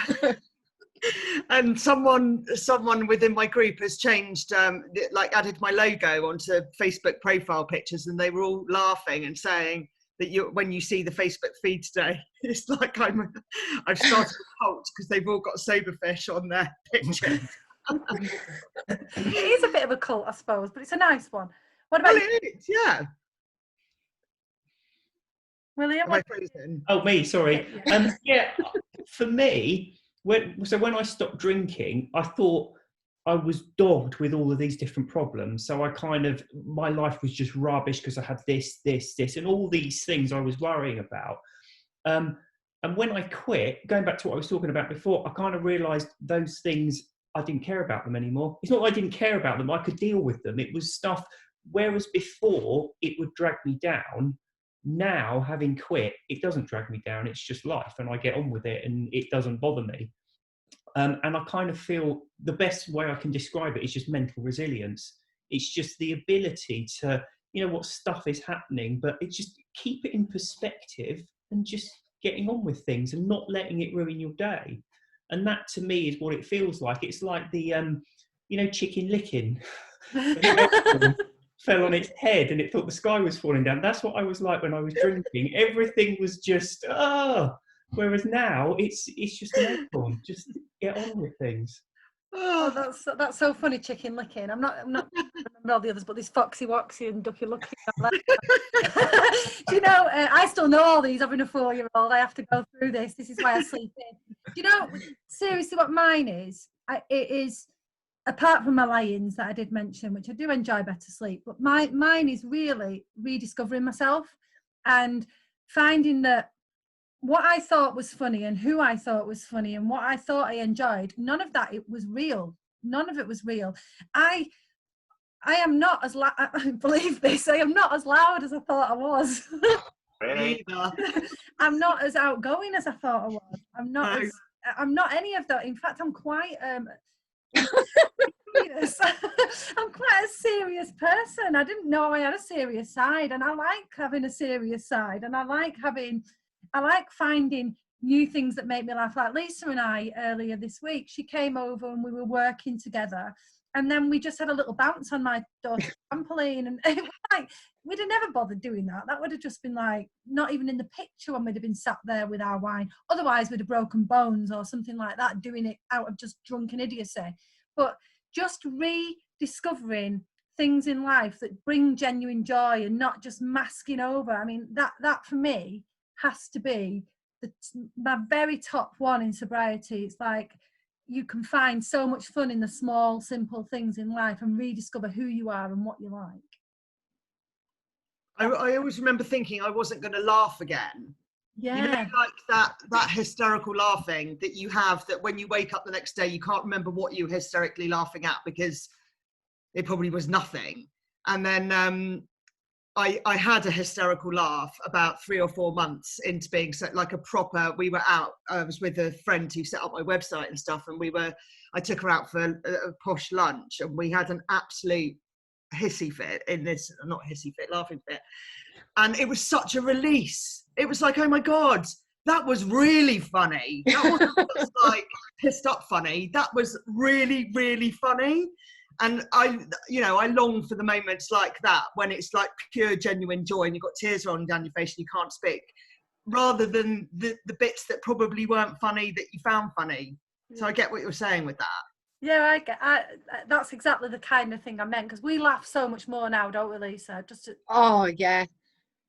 and someone within my group has changed, added my logo onto Facebook profile pictures, and they were all laughing and saying that when you see the Facebook feed today, it's like I've started a cult because they've all got sober fish on their picture.
It is a bit of a cult, I suppose, but it's a nice one. What about
it is, yeah.
William?
Oh, me, sorry. For me, when I stopped drinking, I thought I was dogged with all of these different problems. So my life was just rubbish because I had this, and all these things I was worrying about. And when I quit, going back to what I was talking about before, I kind of realised those things, I didn't care about them anymore. It's not that I didn't care about them, I could deal with them. It was stuff, whereas before it would drag me down. Now, having quit, it doesn't drag me down. It's just life, and I get on with it, and it doesn't bother me. And I kind of feel the best way I can describe it is just mental resilience. It's just the ability to, you know, what stuff is happening, but it's just keep it in perspective and just getting on with things and not letting it ruin your day. And that to me is what it feels like. It's like the, you know, chicken licking. Fell on its head and it thought the sky was falling down. That's what I was like when I was drinking. Everything was just, whereas now it's just an acorn. Just get on with things.
Oh, that's so funny, chicken licking. I'm not I remember all the others, but this Foxy Woxy and Ducky Lucky. Do you know, I still know all these, having a 4-year-old. I have to go through this. This is why I sleep in. Do you know, seriously, what mine is? It is, apart from my lions that I did mention, which I do enjoy better sleep, but mine is really rediscovering myself and finding that what I thought was funny and who I thought was funny and what I thought I enjoyed, none of that, it was real. None of it was real. I am not as believe this, I am not as loud as I thought I was.
Really?
I'm not as outgoing as I thought I was. I'm not any of that. In fact, I'm quite serious. I'm quite a serious person. I didn't know I had a serious side, and I like having a serious side, and I like finding new things that make me laugh. Like Lisa and I earlier this week, she came over and we were working together, and then we just had a little bounce on my daughter's trampoline, and it was like we'd have never bothered doing that. That would have just been like not even in the picture when we'd have been sat there with our wine. Otherwise we'd have broken bones or something like that, doing it out of just drunken idiocy. But just rediscovering things in life that bring genuine joy and not just masking over. I mean, that for me has to be my very top one in sobriety. It's like you can find so much fun in the small, simple things in life and rediscover who you are and what you like.
I always remember thinking I wasn't going to laugh again.
Yeah.
You know, like that hysterical laughing that you have, that when you wake up the next day, you can't remember what you were hysterically laughing at because it probably was nothing. And then I had a hysterical laugh about 3 or 4 months into being like a proper, we were out, I was with a friend who set up my website and stuff, and I took her out for a posh lunch, and we had an absolute hissy fit in this, not hissy fit, laughing fit. And it was such a release. It was like, oh my God, that was really funny. That wasn't just like pissed up funny. That was really, really funny. And I long for the moments like that when it's like pure, genuine joy and you've got tears rolling down your face and you can't speak, rather than the bits that probably weren't funny that you found funny. So I get what you're saying with that.
Yeah, that's exactly the kind of thing I meant, because we laugh so much more now, don't we, Lisa?
Oh, yeah.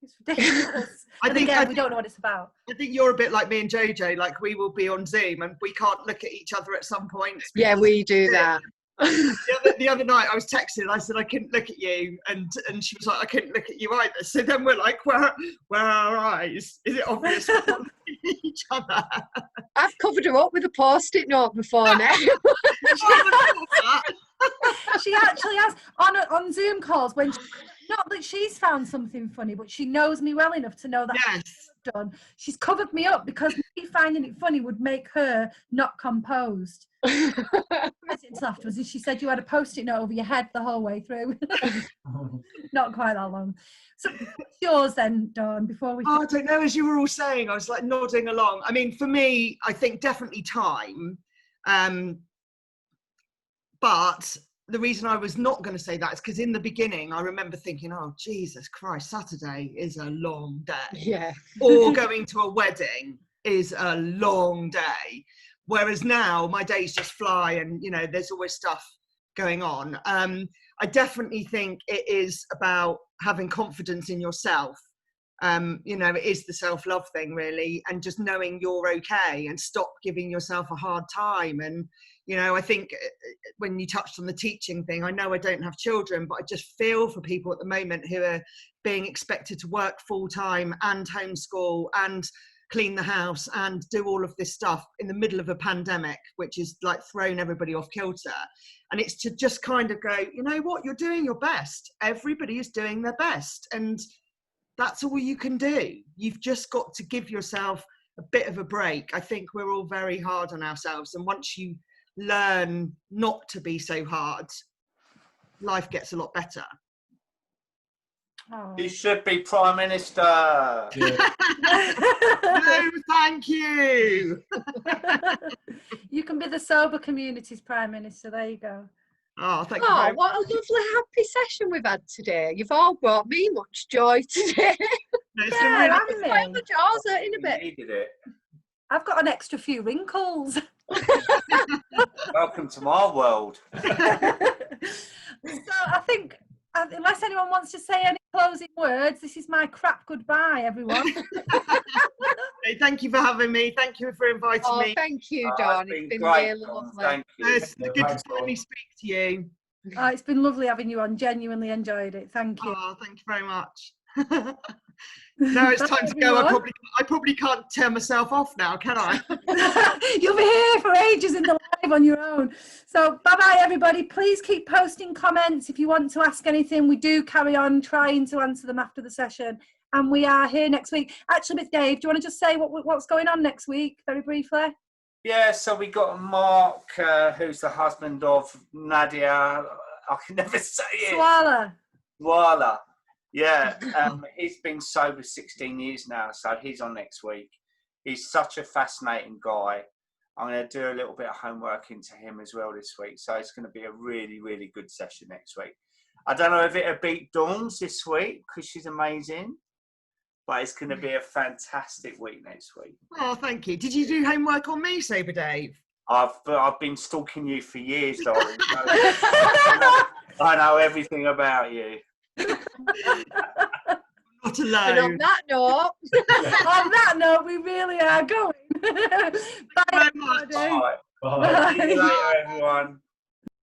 It's ridiculous.
I think
we don't know what it's about.
I think you're a bit like me and JJ, like we will be on Zoom and we can't look at each other at some points.
Yeah, we do that.
The other night I was texting and I said I couldn't look at you, and she was like, I couldn't look at you either. So then we're like, where are our eyes? Is it obvious we're not looking at each other?
I've covered her up with a post-it note before now.
She actually has on Zoom calls when not that she's found something funny, but she knows me well enough to know that
Yes.
I've done. She's covered me up because me finding it funny would make her not composed. Afterwards, and she said you had a post-it note over your head the whole way through. Not quite that long. So what's yours then, Dawn, before we...
I don't know, as you were all saying, I was like nodding along. I mean, for me, I think definitely time. But the reason I was not going to say that is because in the beginning, I remember thinking, oh, Jesus Christ, Saturday is a long day.
Yeah.
Or going to a wedding is a long day. Whereas now my days just fly and, you know, there's always stuff going on. I definitely think it is about having confidence in yourself. You know, it is the self-love thing really, and just knowing you're okay and stop giving yourself a hard time. And, you know, I think when you touched on the teaching thing, I know I don't have children, but I just feel for people at the moment who are being expected to work full-time and homeschool and clean the house and do all of this stuff in the middle of a pandemic, which is like thrown everybody off kilter. And it's to just kind of go, you know what, you're doing your best. Everybody is doing their best. And that's all you can do. You've just got to give yourself a bit of a break. I think we're all very hard on ourselves, and once you learn not to be so hard, life gets a lot better.
Oh.
You should be Prime Minister.
Yeah.
No, thank you.
You can be the sober community's Prime Minister. There you go.
Oh, thank you
Oh,
very much.
what a lovely, happy session we've had today. You've all brought me much joy today.
No, it's been
Yeah,
really
haven't
My
we?
other jaw's hurting a
You
bit.
needed it.
I've got an extra few wrinkles.
Welcome to my world.
So I think, unless anyone wants to say any closing words, this is my crap goodbye, everyone.
Hey, thank you for having me. Thank you for inviting
Oh,
me.
thank you,
Oh,
Dawn. It's been
great,
really
Dawn.
lovely.
Thank you.
It's good to
Thanks,
finally speak to you.
Oh, it's been lovely having you on. Genuinely enjoyed it. Thank you.
Oh, thank you very much. Now it's time to go. I probably can't turn myself off now, can I?
You'll be here for ages in the live on your own. So bye-bye, everybody. Please keep posting comments if you want to ask anything. We do carry on trying to answer them after the session. And we are here next week. Actually, with Dave, do you want to just say what's going on next week, very briefly?
Yeah, so we got Mark, who's the husband of Nadia. I can never say it. Wala. Yeah, he's been sober 16 years now, so he's on next week. He's such a fascinating guy. I'm going to do a little bit of homework into him as well this week, so it's going to be a really, really good session next week. I don't know if it'll beat Dawn's this week, because she's amazing, but it's going to be a fantastic week next week.
Oh, thank you. Did you do homework on me, Sober Dave?
I've been stalking you for years, darling. So I know everything about you.
Not
And
alone.
on that note,
On that note, we really are going. Bye,
Thank you very much.
everybody.
All right.
Bye.
See you later, everyone.